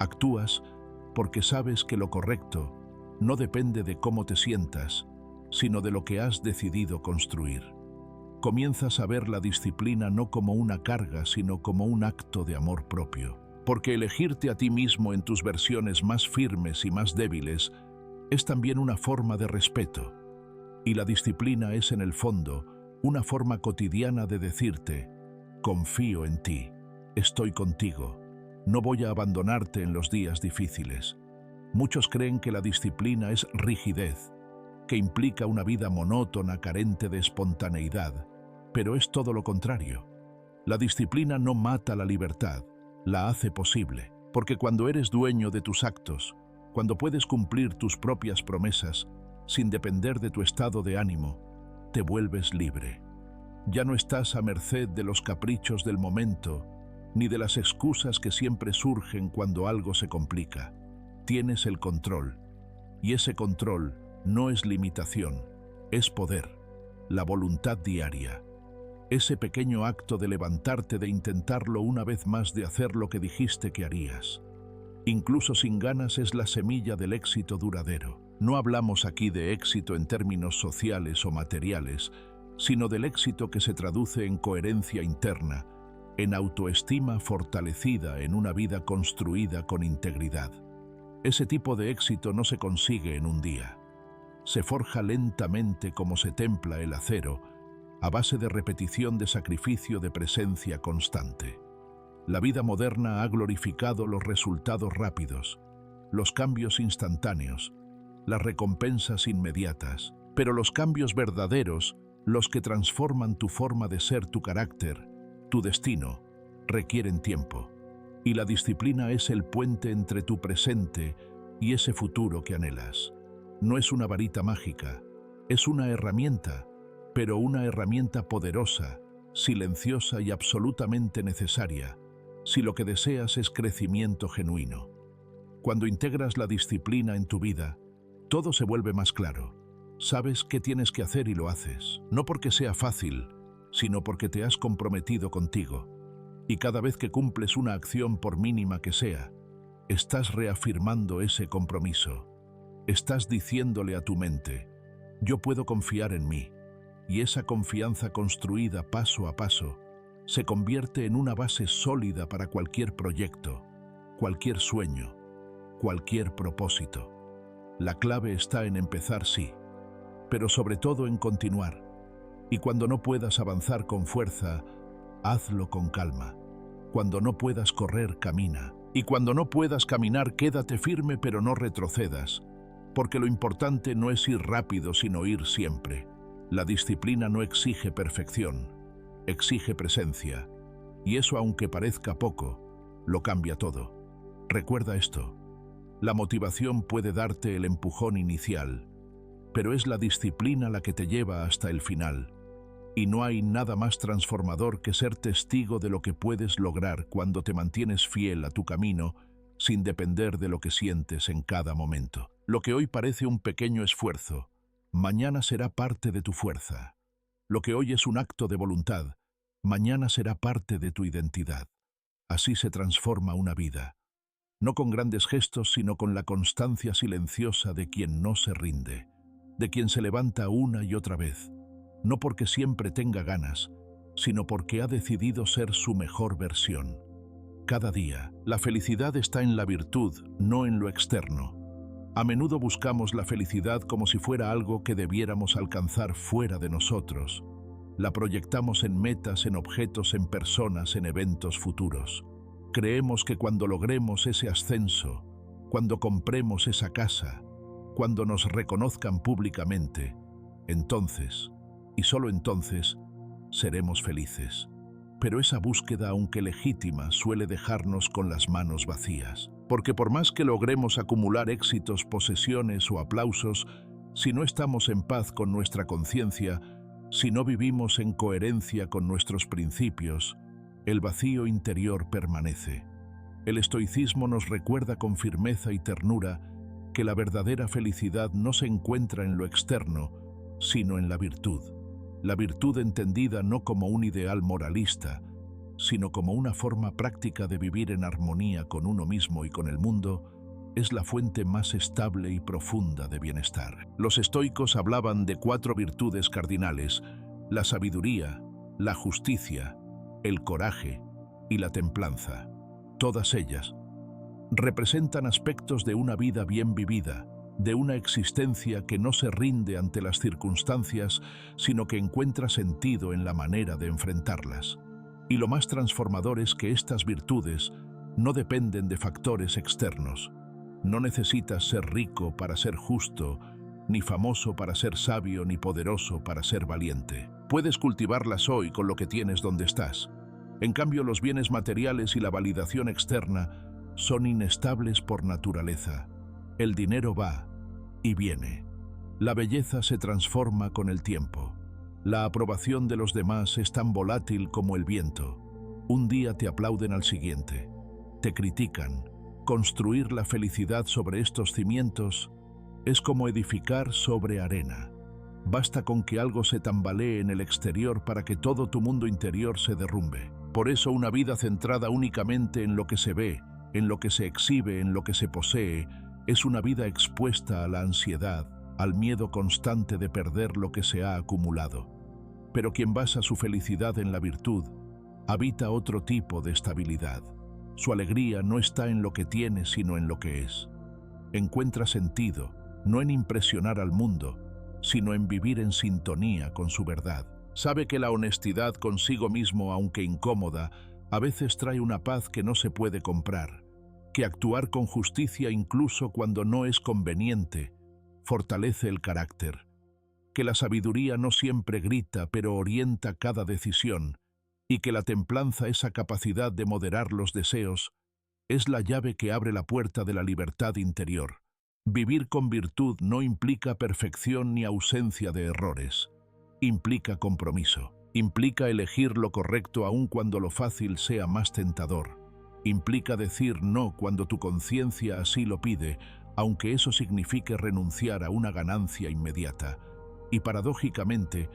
Speaker 1: Actúas porque sabes que lo correcto no depende de cómo te sientas, sino de lo que has decidido construir. Comienzas a ver la disciplina no como una carga, sino como un acto de amor propio. Porque elegirte a ti mismo en tus versiones más firmes y más débiles es también una forma de respeto. Y la disciplina es, en el fondo, una forma cotidiana de decirte: confío en ti, estoy contigo, no voy a abandonarte en los días difíciles. Muchos creen que la disciplina es rigidez, que implica una vida monótona, carente de espontaneidad, pero es todo lo contrario. La disciplina no mata la libertad, la hace posible, porque cuando eres dueño de tus actos, cuando puedes cumplir tus propias promesas, sin depender de tu estado de ánimo, te vuelves libre. Ya no estás a merced de los caprichos del momento, ni de las excusas que siempre surgen cuando algo se complica. Tienes el control. Y ese control no es limitación, es poder, la voluntad diaria. Ese pequeño acto de levantarte, de intentarlo una vez más, de hacer lo que dijiste que harías. Incluso sin ganas, es la semilla del éxito duradero. No hablamos aquí de éxito en términos sociales o materiales, sino del éxito que se traduce en coherencia interna, en autoestima fortalecida, en una vida construida con integridad. Ese tipo de éxito no se consigue en un día. Se forja lentamente como se templa el acero, a base de repetición, de sacrificio, de presencia constante. La vida moderna ha glorificado los resultados rápidos, los cambios instantáneos, las recompensas inmediatas, pero los cambios verdaderos, los que transforman tu forma de ser, tu carácter, tu destino, requieren tiempo. Y la disciplina es el puente entre tu presente y ese futuro que anhelas. No es una varita mágica, es una herramienta, pero una herramienta poderosa, silenciosa y absolutamente necesaria, si lo que deseas es crecimiento genuino. Cuando integras la disciplina en tu vida, todo se vuelve más claro. Sabes qué tienes que hacer y lo haces, no porque sea fácil, sino porque te has comprometido contigo. Y cada vez que cumples una acción, por mínima que sea, estás reafirmando ese compromiso. Estás diciéndole a tu mente, yo puedo confiar en mí. Y esa confianza construida paso a paso se convierte en una base sólida para cualquier proyecto, cualquier sueño, cualquier propósito. La clave está en empezar, sí, pero sobre todo en continuar. Y cuando no puedas avanzar con fuerza, hazlo con calma. Cuando no puedas correr, camina. Y cuando no puedas caminar, quédate firme, pero no retrocedas, porque lo importante no es ir rápido, sino ir siempre. La disciplina no exige perfección, exige presencia, y eso, aunque parezca poco, lo cambia todo. Recuerda esto: la motivación puede darte el empujón inicial, pero es la disciplina la que te lleva hasta el final. Y no hay nada más transformador que ser testigo de lo que puedes lograr cuando te mantienes fiel a tu camino, sin depender de lo que sientes en cada momento. Lo que hoy parece un pequeño esfuerzo, mañana será parte de tu fuerza. Lo que hoy es un acto de voluntad, mañana será parte de tu identidad. Así se transforma una vida, no con grandes gestos, sino con la constancia silenciosa de quien no se rinde, de quien se levanta una y otra vez, no porque siempre tenga ganas, sino porque ha decidido ser su mejor versión. Cada día, la felicidad está en la virtud, no en lo externo. A menudo buscamos la felicidad como si fuera algo que debiéramos alcanzar fuera de nosotros. La proyectamos en metas, en objetos, en personas, en eventos futuros. Creemos que cuando logremos ese ascenso, cuando compremos esa casa, cuando nos reconozcan públicamente, entonces, y solo entonces, seremos felices. Pero esa búsqueda, aunque legítima, suele dejarnos con las manos vacías. Porque por más que logremos acumular éxitos, posesiones o aplausos, si no estamos en paz con nuestra conciencia, si no vivimos en coherencia con nuestros principios, el vacío interior permanece. El estoicismo nos recuerda con firmeza y ternura que la verdadera felicidad no se encuentra en lo externo, sino en la virtud. La virtud entendida no como un ideal moralista, sino como una forma práctica de vivir en armonía con uno mismo y con el mundo, es la fuente más estable y profunda de bienestar. Los estoicos hablaban de 4 virtudes cardinales: la sabiduría, la justicia, el coraje y la templanza. Todas ellas representan aspectos de una vida bien vivida, de una existencia que no se rinde ante las circunstancias, sino que encuentra sentido en la manera de enfrentarlas. Y lo más transformador es que estas virtudes no dependen de factores externos. No necesitas ser rico para ser justo, ni famoso para ser sabio, ni poderoso para ser valiente. Puedes cultivarlas hoy con lo que tienes donde estás. En cambio, los bienes materiales y la validación externa son inestables por naturaleza. El dinero va y viene. La belleza se transforma con el tiempo. La aprobación de los demás es tan volátil como el viento. Un día te aplauden, al siguiente te critican. Construir la felicidad sobre estos cimientos Es como edificar sobre arena. Basta con que algo se tambalee en el exterior para que todo tu mundo interior se derrumbe. Por eso una vida centrada únicamente en lo que se ve, en lo que se exhibe, en lo que se posee, es una vida expuesta a la ansiedad, al miedo constante de perder lo que se ha acumulado. Pero quien basa su felicidad en la virtud, habita otro tipo de estabilidad. Su alegría no está en lo que tiene, sino en lo que es. Encuentra sentido, no en impresionar al mundo, sino en vivir en sintonía con su verdad. Sabe que la honestidad consigo mismo, aunque incómoda, a veces trae una paz que no se puede comprar, que actuar con justicia incluso cuando no es conveniente, fortalece el carácter, que la sabiduría no siempre grita, pero orienta cada decisión, y que la templanza, esa capacidad de moderar los deseos, es la llave que abre la puerta de la libertad interior. Vivir con virtud no implica perfección ni ausencia de errores. Implica compromiso. Implica elegir lo correcto aun cuando lo fácil sea más tentador. Implica decir no cuando tu conciencia así lo pide, aunque eso signifique renunciar a una ganancia inmediata. Y paradójicamente,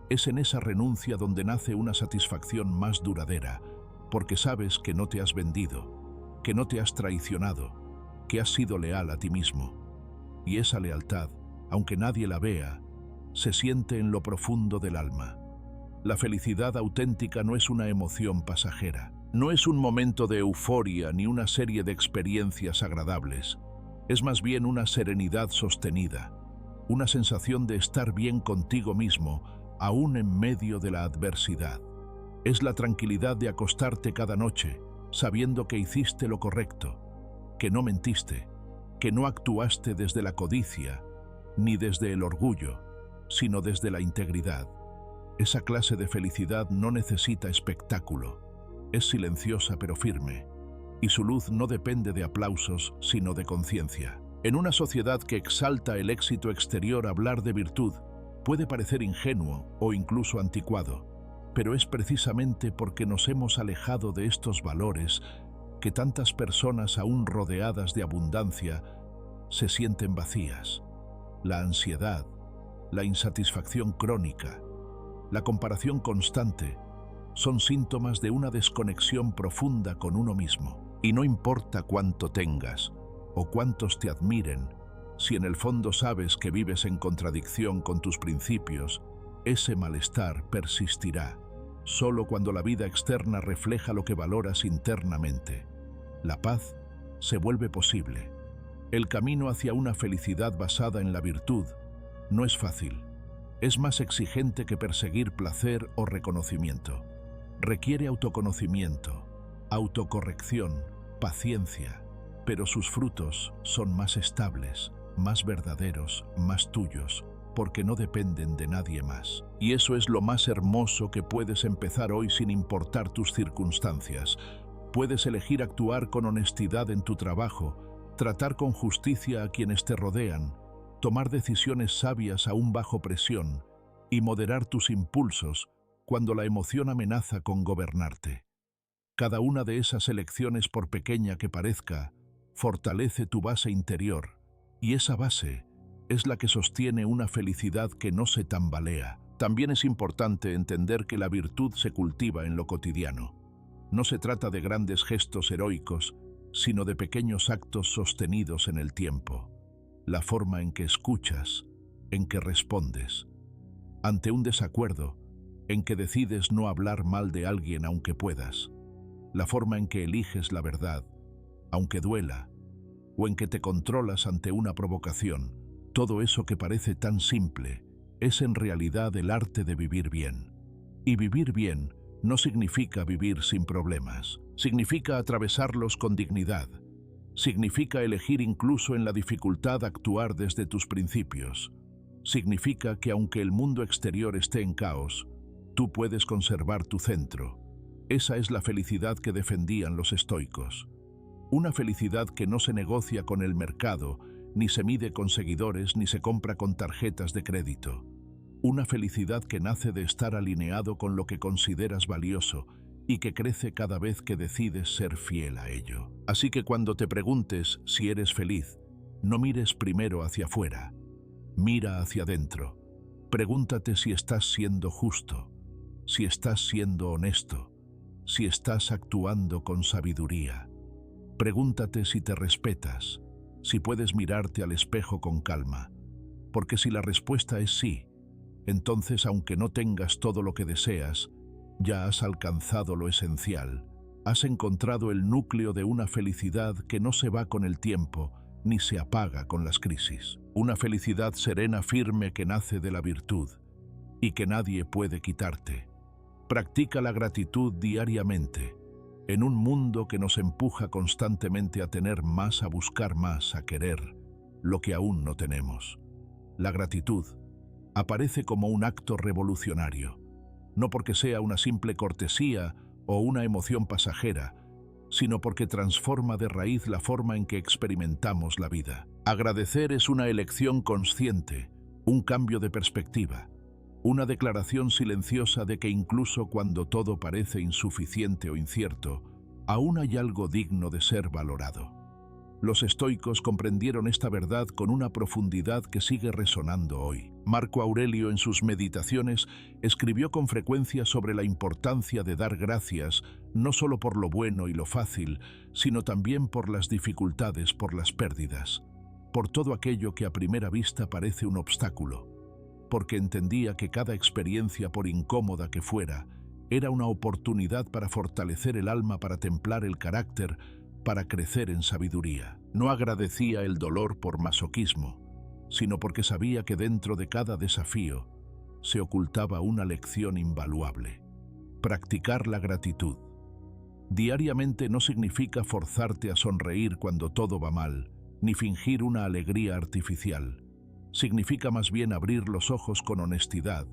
Speaker 1: es en esa renuncia donde nace una satisfacción más duradera, porque sabes que no te has vendido, que no te has traicionado, que has sido leal a ti mismo. Y esa lealtad, aunque nadie la vea, se siente en lo profundo del alma. La felicidad auténtica no es una emoción pasajera, no es un momento de euforia ni una serie de experiencias agradables. Es más bien una serenidad sostenida, una sensación de estar bien contigo mismo, aún en medio de la adversidad. Es la tranquilidad de acostarte cada noche, sabiendo que hiciste lo correcto, que no mentiste, que no actuaste desde la codicia, ni desde el orgullo, sino desde la integridad. Esa clase de felicidad no necesita espectáculo, es silenciosa pero firme, y su luz no depende de aplausos, sino de conciencia. En una sociedad que exalta el éxito exterior, hablar de virtud puede parecer ingenuo o incluso anticuado, pero es precisamente porque nos hemos alejado de estos valores que tantas personas, aún rodeadas de abundancia, se sienten vacías. La ansiedad, la insatisfacción crónica, la comparación constante, son síntomas de una desconexión profunda con uno mismo. Y no importa cuánto tengas o cuántos te admiren, si en el fondo sabes que vives en contradicción con tus principios, ese malestar persistirá, solo cuando la vida externa refleja lo que valoras internamente. La paz se vuelve posible. El camino hacia una felicidad basada en la virtud no es fácil. Es más exigente que perseguir placer o reconocimiento. Requiere autoconocimiento, autocorrección, paciencia, pero sus frutos son más estables, más verdaderos, más tuyos, porque no dependen de nadie más. Y eso es lo más hermoso que puedes empezar hoy sin importar tus circunstancias. Puedes elegir actuar con honestidad en tu trabajo, tratar con justicia a quienes te rodean, tomar decisiones sabias aún bajo presión y moderar tus impulsos cuando la emoción amenaza con gobernarte. Cada una de esas elecciones, por pequeña que parezca, fortalece tu base interior, y esa base es la que sostiene una felicidad que no se tambalea. También es importante entender que la virtud se cultiva en lo cotidiano. No se trata de grandes gestos heroicos, sino de pequeños actos sostenidos en el tiempo. La forma en que escuchas, en que respondes. Ante un desacuerdo, en que decides no hablar mal de alguien aunque puedas. La forma en que eliges la verdad, aunque duela, o en que te controlas ante una provocación. Todo eso que parece tan simple es en realidad el arte de vivir bien. Y vivir bien no significa vivir sin problemas. Significa atravesarlos con dignidad. Significa elegir incluso en la dificultad actuar desde tus principios. Significa que aunque el mundo exterior esté en caos, tú puedes conservar tu centro. Esa es la felicidad que defendían los estoicos. Una felicidad que no se negocia con el mercado, ni se mide con seguidores, ni se compra con tarjetas de crédito. Una felicidad que nace de estar alineado con lo que consideras valioso y que crece cada vez que decides ser fiel a ello. Así que cuando te preguntes si eres feliz, No mires primero hacia afuera, mira hacia adentro. Pregúntate si estás siendo justo, si estás siendo honesto, si estás actuando con sabiduría. Pregúntate si te respetas, si puedes mirarte al espejo con calma. Porque si la respuesta es sí, entonces aunque no tengas todo lo que deseas, ya has alcanzado lo esencial. Has encontrado el núcleo de una felicidad que no se va con el tiempo ni se apaga con las crisis. Una felicidad serena, firme, que nace de la virtud y que nadie puede quitarte. Practica la gratitud diariamente, en un mundo que nos empuja constantemente a tener más, a buscar más, a querer lo que aún no tenemos. La gratitud aparece como un acto revolucionario, no porque sea una simple cortesía o una emoción pasajera, sino porque transforma de raíz la forma en que experimentamos la vida. Agradecer es una elección consciente, un cambio de perspectiva, una declaración silenciosa de que incluso cuando todo parece insuficiente o incierto, aún hay algo digno de ser valorado. Los estoicos comprendieron esta verdad con una profundidad que sigue resonando hoy. Marco Aurelio, en sus Meditaciones, escribió con frecuencia sobre la importancia de dar gracias no solo por lo bueno y lo fácil, sino también por las dificultades, por las pérdidas, por todo aquello que a primera vista parece un obstáculo, porque entendía que cada experiencia, por incómoda que fuera, era una oportunidad para fortalecer el alma, para templar el carácter, para crecer en sabiduría. No agradecía el dolor por masoquismo, sino porque sabía que dentro de cada desafío se ocultaba una lección invaluable. Practicar la gratitud diariamente no significa forzarte a sonreír cuando todo va mal, ni fingir una alegría artificial. Significa más bien abrir los ojos con honestidad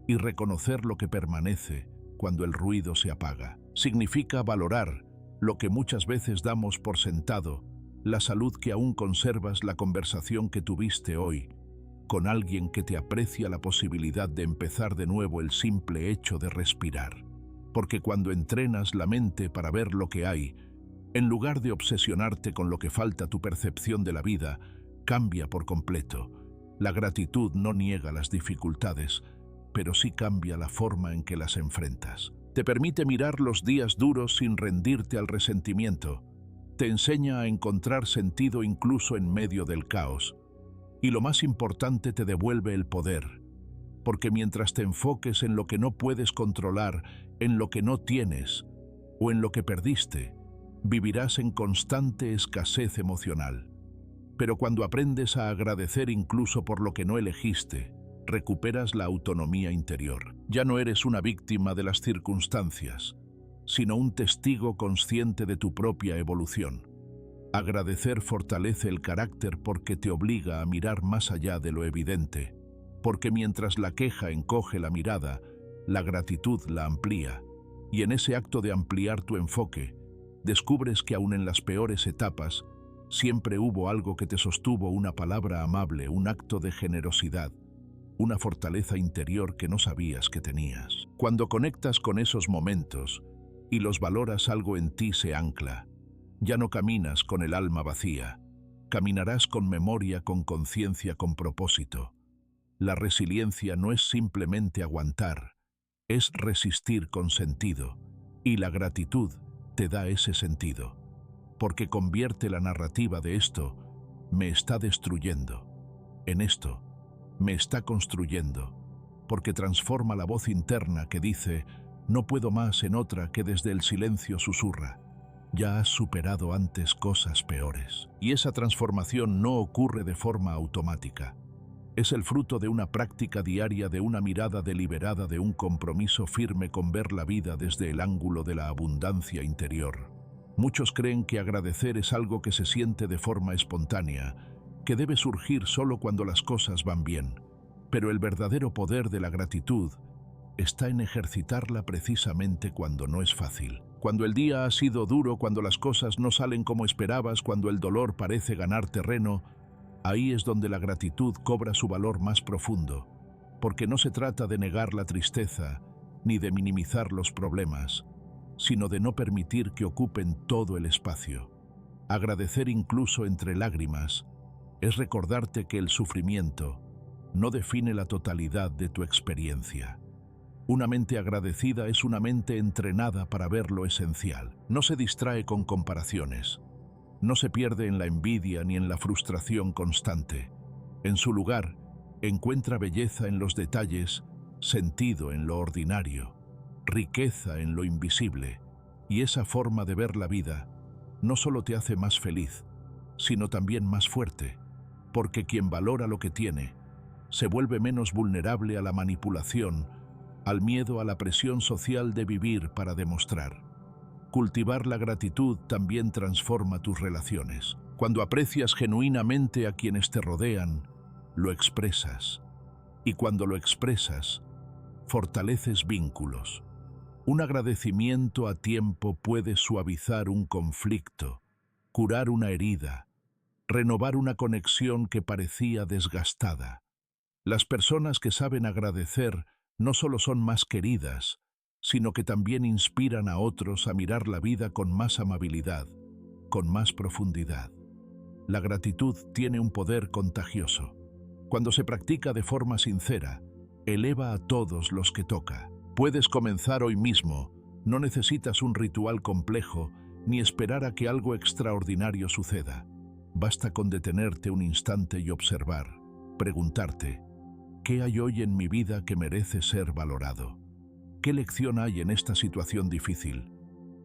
Speaker 1: y reconocer lo que permanece cuando el ruido se apaga. Significa valorar lo que muchas veces damos por sentado, la salud que aún conservas, la conversación que tuviste hoy con alguien que te aprecia, la posibilidad de empezar de nuevo, el simple hecho de respirar. Porque cuando entrenas la mente para ver lo que hay, en lugar de obsesionarte con lo que falta, tu percepción de la vida cambia por completo. La gratitud no niega las dificultades, pero sí cambia la forma en que las enfrentas. Te permite mirar los días duros sin rendirte al resentimiento. Te enseña a encontrar sentido incluso en medio del caos. Y lo más importante, te devuelve el poder. Porque mientras te enfoques en lo que no puedes controlar, en lo que no tienes o en lo que perdiste, vivirás en constante escasez emocional. Pero cuando aprendes a agradecer incluso por lo que no elegiste, recuperas la autonomía interior. Ya no eres una víctima de las circunstancias, sino un testigo consciente de tu propia evolución. Agradecer fortalece el carácter porque te obliga a mirar más allá de lo evidente, porque mientras la queja encoge la mirada, la gratitud la amplía, y en ese acto de ampliar tu enfoque, descubres que aun en las peores etapas, siempre hubo algo que te sostuvo, una palabra amable, un acto de generosidad, una fortaleza interior que no sabías que tenías. Cuando conectas con esos momentos y los valoras, algo en ti se ancla. Ya no caminas con el alma vacía, caminarás con memoria, con conciencia, con propósito. La resiliencia no es simplemente aguantar, es resistir con sentido, y la gratitud te da ese sentido, porque convierte la narrativa de esto me está destruyendo en esto me está construyendo, porque transforma la voz interna que dice no puedo más en otra que desde el silencio susurra ya has superado antes cosas peores. Y esa transformación no ocurre de forma automática. Es el fruto de una práctica diaria, de una mirada deliberada, de un compromiso firme con ver la vida desde el ángulo de la abundancia interior. Muchos creen que agradecer es algo que se siente de forma espontánea, que debe surgir solo cuando las cosas van bien. Pero el verdadero poder de la gratitud está en ejercitarla precisamente cuando no es fácil. Cuando el día ha sido duro, cuando las cosas no salen como esperabas, cuando el dolor parece ganar terreno, ahí es donde la gratitud cobra su valor más profundo, porque no se trata de negar la tristeza ni de minimizar los problemas, sino de no permitir que ocupen todo el espacio. Agradecer incluso entre lágrimas Es recordarte que el sufrimiento no define la totalidad de tu experiencia. Una mente agradecida es una mente entrenada para ver lo esencial. No se distrae con comparaciones. No se pierde en la envidia ni en la frustración constante. En su lugar, encuentra belleza en los detalles, sentido en lo ordinario, riqueza en lo invisible. Y esa forma de ver la vida no solo te hace más feliz, sino también más fuerte, porque quien valora lo que tiene se vuelve menos vulnerable a la manipulación, al miedo, a la presión social de vivir para demostrar. Cultivar la gratitud también transforma tus relaciones. Cuando aprecias genuinamente a quienes te rodean, lo expresas. Y cuando lo expresas, fortaleces vínculos. Un agradecimiento a tiempo puede suavizar un conflicto, curar una herida, renovar una conexión que parecía desgastada. Las personas que saben agradecer no solo son más queridas, sino que también inspiran a otros a mirar la vida con más amabilidad, con más profundidad. La gratitud tiene un poder contagioso. Cuando se practica de forma sincera, eleva a todos los que toca. Puedes comenzar hoy mismo, no necesitas un ritual complejo ni esperar a que algo extraordinario suceda. Basta con detenerte un instante y observar, preguntarte, ¿qué hay hoy en mi vida que merece ser valorado? ¿Qué lección hay en esta situación difícil?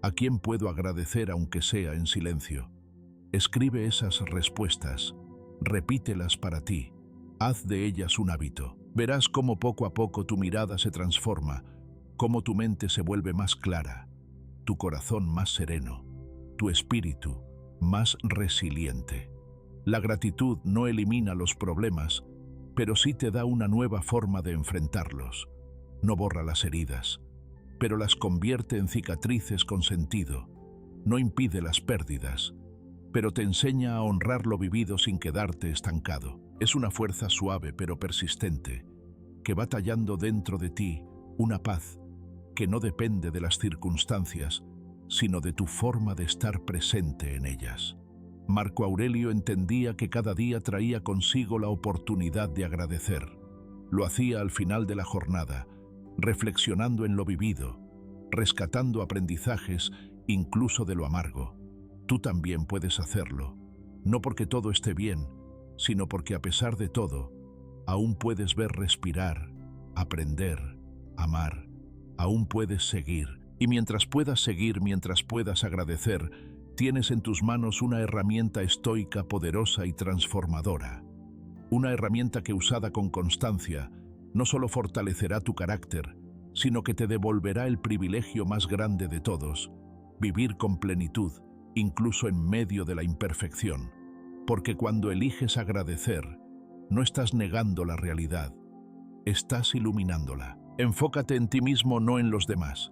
Speaker 1: ¿A quién puedo agradecer aunque sea en silencio? Escribe esas respuestas, repítelas para ti, haz de ellas un hábito. Verás cómo poco a poco tu mirada se transforma, cómo tu mente se vuelve más clara, tu corazón más sereno, tu espíritu más resiliente. La gratitud no elimina los problemas, pero sí te da una nueva forma de enfrentarlos. No borra las heridas, pero las convierte en cicatrices con sentido. No impide las pérdidas, pero te enseña a honrar lo vivido sin quedarte estancado. Es una fuerza suave pero persistente, que va tallando dentro de ti una paz que no depende de las circunstancias, sino de tu forma de estar presente en ellas. Marco Aurelio entendía que cada día traía consigo la oportunidad de agradecer. Lo hacía al final de la jornada, reflexionando en lo vivido, rescatando aprendizajes incluso de lo amargo. Tú también puedes hacerlo, no porque todo esté bien, sino porque a pesar de todo, aún puedes ver respirar, aprender, amar, aún puedes seguir. Y mientras puedas seguir, mientras puedas agradecer, tienes en tus manos una herramienta estoica, poderosa y transformadora. Una herramienta que, usada con constancia, no solo fortalecerá tu carácter, sino que te devolverá el privilegio más grande de todos, vivir con plenitud, incluso en medio de la imperfección. Porque cuando eliges agradecer, no estás negando la realidad, estás iluminándola. Enfócate en ti mismo, no en los demás.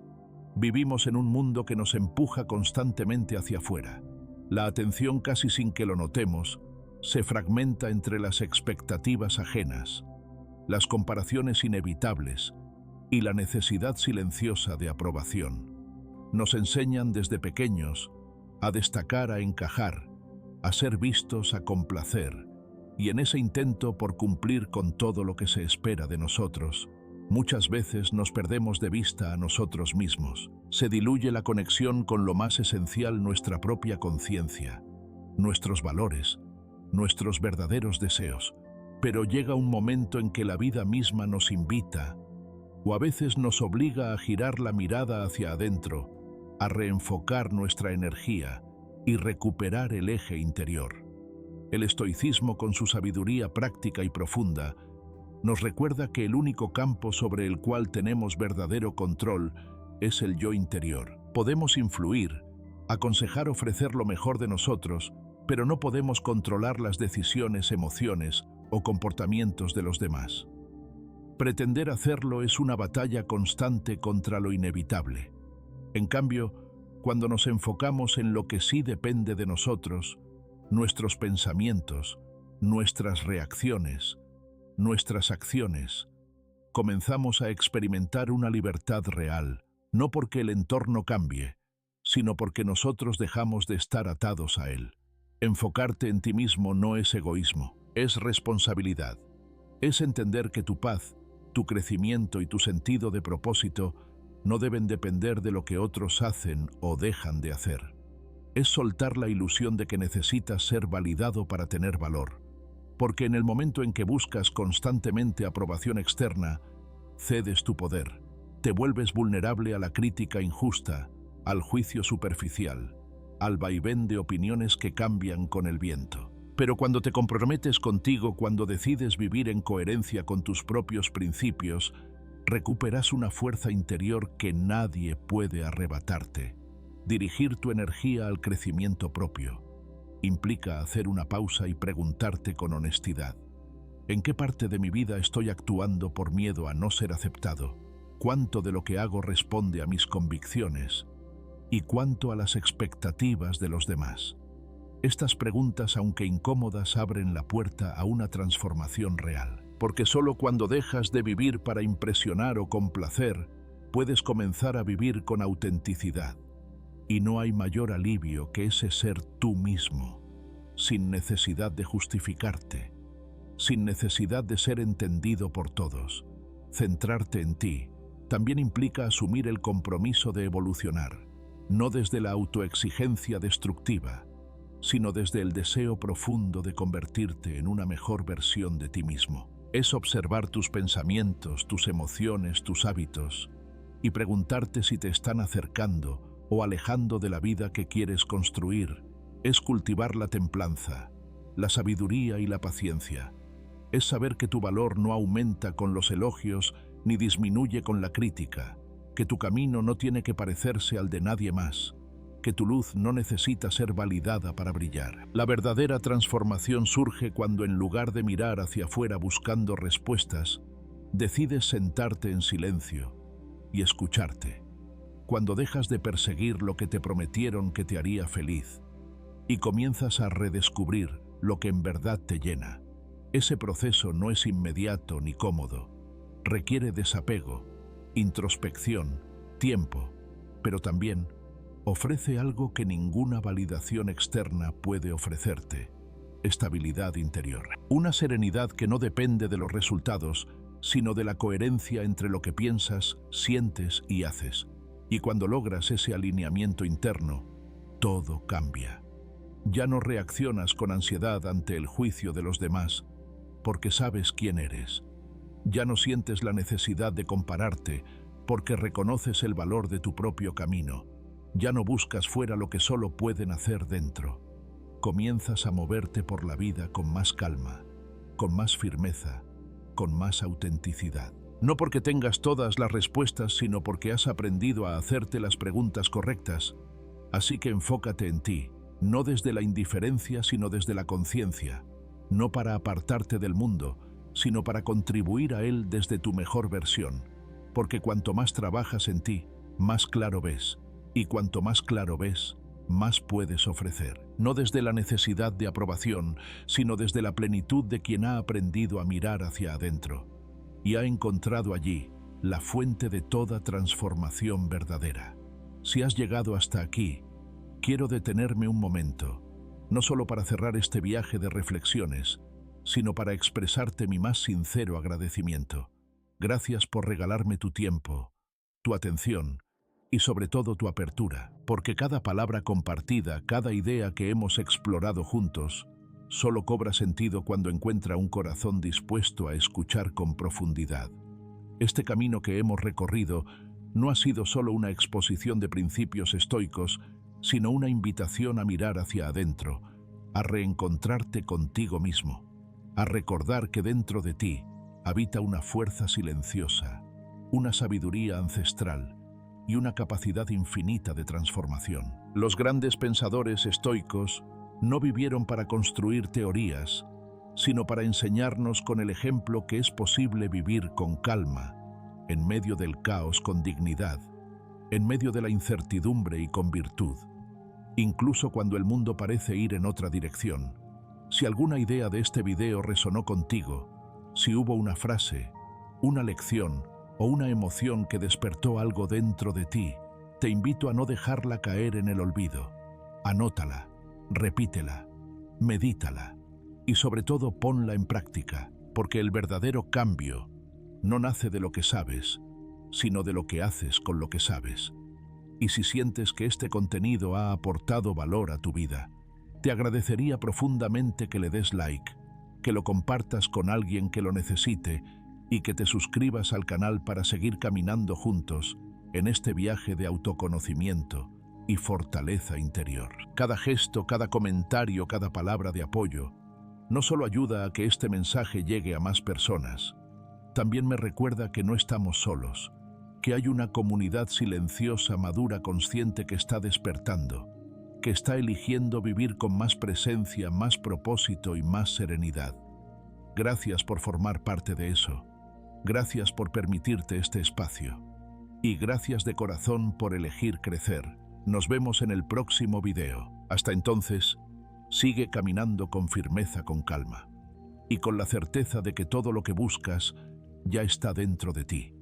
Speaker 1: Vivimos en un mundo que nos empuja constantemente hacia afuera. La atención, casi sin que lo notemos, se fragmenta entre las expectativas ajenas, las comparaciones inevitables y la necesidad silenciosa de aprobación. Nos enseñan desde pequeños a destacar, a encajar, a ser vistos, a complacer, y en ese intento por cumplir con todo lo que se espera de nosotros, muchas veces nos perdemos de vista a nosotros mismos. Se diluye la conexión con lo más esencial, nuestra propia conciencia, nuestros valores, nuestros verdaderos deseos. Pero llega un momento en que la vida misma nos invita, o a veces nos obliga a girar la mirada hacia adentro, a reenfocar nuestra energía y recuperar el eje interior. El estoicismo, con su sabiduría práctica y profunda, nos recuerda que el único campo sobre el cual tenemos verdadero control es el yo interior. Podemos influir, aconsejar, ofrecer lo mejor de nosotros, pero no podemos controlar las decisiones, emociones o comportamientos de los demás. Pretender hacerlo es una batalla constante contra lo inevitable. En cambio, cuando nos enfocamos en lo que sí depende de nosotros, nuestros pensamientos, nuestras reacciones, nuestras acciones, comenzamos a experimentar una libertad real, no porque el entorno cambie, sino porque nosotros dejamos de estar atados a él. Enfocarte en ti mismo no es egoísmo, es responsabilidad. Es entender que tu paz, tu crecimiento y tu sentido de propósito no deben depender de lo que otros hacen o dejan de hacer. Es soltar la ilusión de que necesitas ser validado para tener valor, porque en el momento en que buscas constantemente aprobación externa, cedes tu poder, te vuelves vulnerable a la crítica injusta, al juicio superficial, al vaivén de opiniones que cambian con el viento. Pero cuando te comprometes contigo, cuando decides vivir en coherencia con tus propios principios, recuperas una fuerza interior que nadie puede arrebatarte. Dirigir tu energía al crecimiento propio implica hacer una pausa y preguntarte con honestidad: ¿en qué parte de mi vida estoy actuando por miedo a no ser aceptado? ¿Cuánto de lo que hago responde a mis convicciones? ¿Y cuánto a las expectativas de los demás? Estas preguntas, aunque incómodas, abren la puerta a una transformación real. Porque solo cuando dejas de vivir para impresionar o complacer, puedes comenzar a vivir con autenticidad. Y no hay mayor alivio que ese ser tú mismo, sin necesidad de justificarte, sin necesidad de ser entendido por todos. Centrarte en ti también implica asumir el compromiso de evolucionar, no desde la autoexigencia destructiva, sino desde el deseo profundo de convertirte en una mejor versión de ti mismo. Es observar tus pensamientos, tus emociones, tus hábitos, y preguntarte si te están acercando o alejando de la vida que quieres construir. Es cultivar la templanza, la sabiduría y la paciencia. Es saber que tu valor no aumenta con los elogios ni disminuye con la crítica, que tu camino no tiene que parecerse al de nadie más, que tu luz no necesita ser validada para brillar. La verdadera transformación surge cuando, en lugar de mirar hacia afuera buscando respuestas, decides sentarte en silencio y escucharte. Cuando dejas de perseguir lo que te prometieron que te haría feliz y comienzas a redescubrir lo que en verdad te llena. Ese proceso no es inmediato ni cómodo. Requiere desapego, introspección, tiempo, pero también ofrece algo que ninguna validación externa puede ofrecerte: estabilidad interior. Una serenidad que no depende de los resultados, sino de la coherencia entre lo que piensas, sientes y haces. Y cuando logras ese alineamiento interno, todo cambia. Ya no reaccionas con ansiedad ante el juicio de los demás, porque sabes quién eres. Ya no sientes la necesidad de compararte, porque reconoces el valor de tu propio camino. Ya no buscas fuera lo que solo pueden hacer dentro. Comienzas a moverte por la vida con más calma, con más firmeza, con más autenticidad. No porque tengas todas las respuestas, sino porque has aprendido a hacerte las preguntas correctas. Así que enfócate en ti, no desde la indiferencia, sino desde la conciencia. No para apartarte del mundo, sino para contribuir a él desde tu mejor versión. Porque cuanto más trabajas en ti, más claro ves. Y cuanto más claro ves, más puedes ofrecer. No desde la necesidad de aprobación, sino desde la plenitud de quien ha aprendido a mirar hacia adentro y ha encontrado allí la fuente de toda transformación verdadera. Si has llegado hasta aquí, quiero detenerme un momento, no solo para cerrar este viaje de reflexiones, sino para expresarte mi más sincero agradecimiento. Gracias por regalarme tu tiempo, tu atención y sobre todo tu apertura, porque cada palabra compartida, cada idea que hemos explorado juntos, solo cobra sentido cuando encuentra un corazón dispuesto a escuchar con profundidad. Este camino que hemos recorrido no ha sido solo una exposición de principios estoicos, sino una invitación a mirar hacia adentro, a reencontrarte contigo mismo, a recordar que dentro de ti habita una fuerza silenciosa, una sabiduría ancestral y una capacidad infinita de transformación. Los grandes pensadores estoicos no vivieron para construir teorías, sino para enseñarnos con el ejemplo que es posible vivir con calma, en medio del caos con dignidad, en medio de la incertidumbre y con virtud, incluso cuando el mundo parece ir en otra dirección. Si alguna idea de este video resonó contigo, si hubo una frase, una lección o una emoción que despertó algo dentro de ti, te invito a no dejarla caer en el olvido. Anótala, repítela, medítala Y sobre todo ponla en práctica, porque el verdadero cambio no nace de lo que sabes, sino de lo que haces con lo que sabes. Y si sientes que este contenido ha aportado valor a tu vida, te agradecería profundamente que le des like, que lo compartas con alguien que lo necesite y que te suscribas al canal para seguir caminando juntos en este viaje de autoconocimiento y fortaleza interior. Cada gesto, cada comentario, cada palabra de apoyo no solo ayuda a que este mensaje llegue a más personas, también me recuerda que no estamos solos, que hay una comunidad silenciosa, madura, consciente que está despertando, que está eligiendo vivir con más presencia, más propósito y más serenidad. Gracias por formar parte de eso. Gracias por permitirte este espacio. Y gracias de corazón por elegir crecer. Nos vemos en el próximo video. Hasta entonces, sigue caminando con firmeza, con calma, y con la certeza de que todo lo que buscas ya está dentro de ti.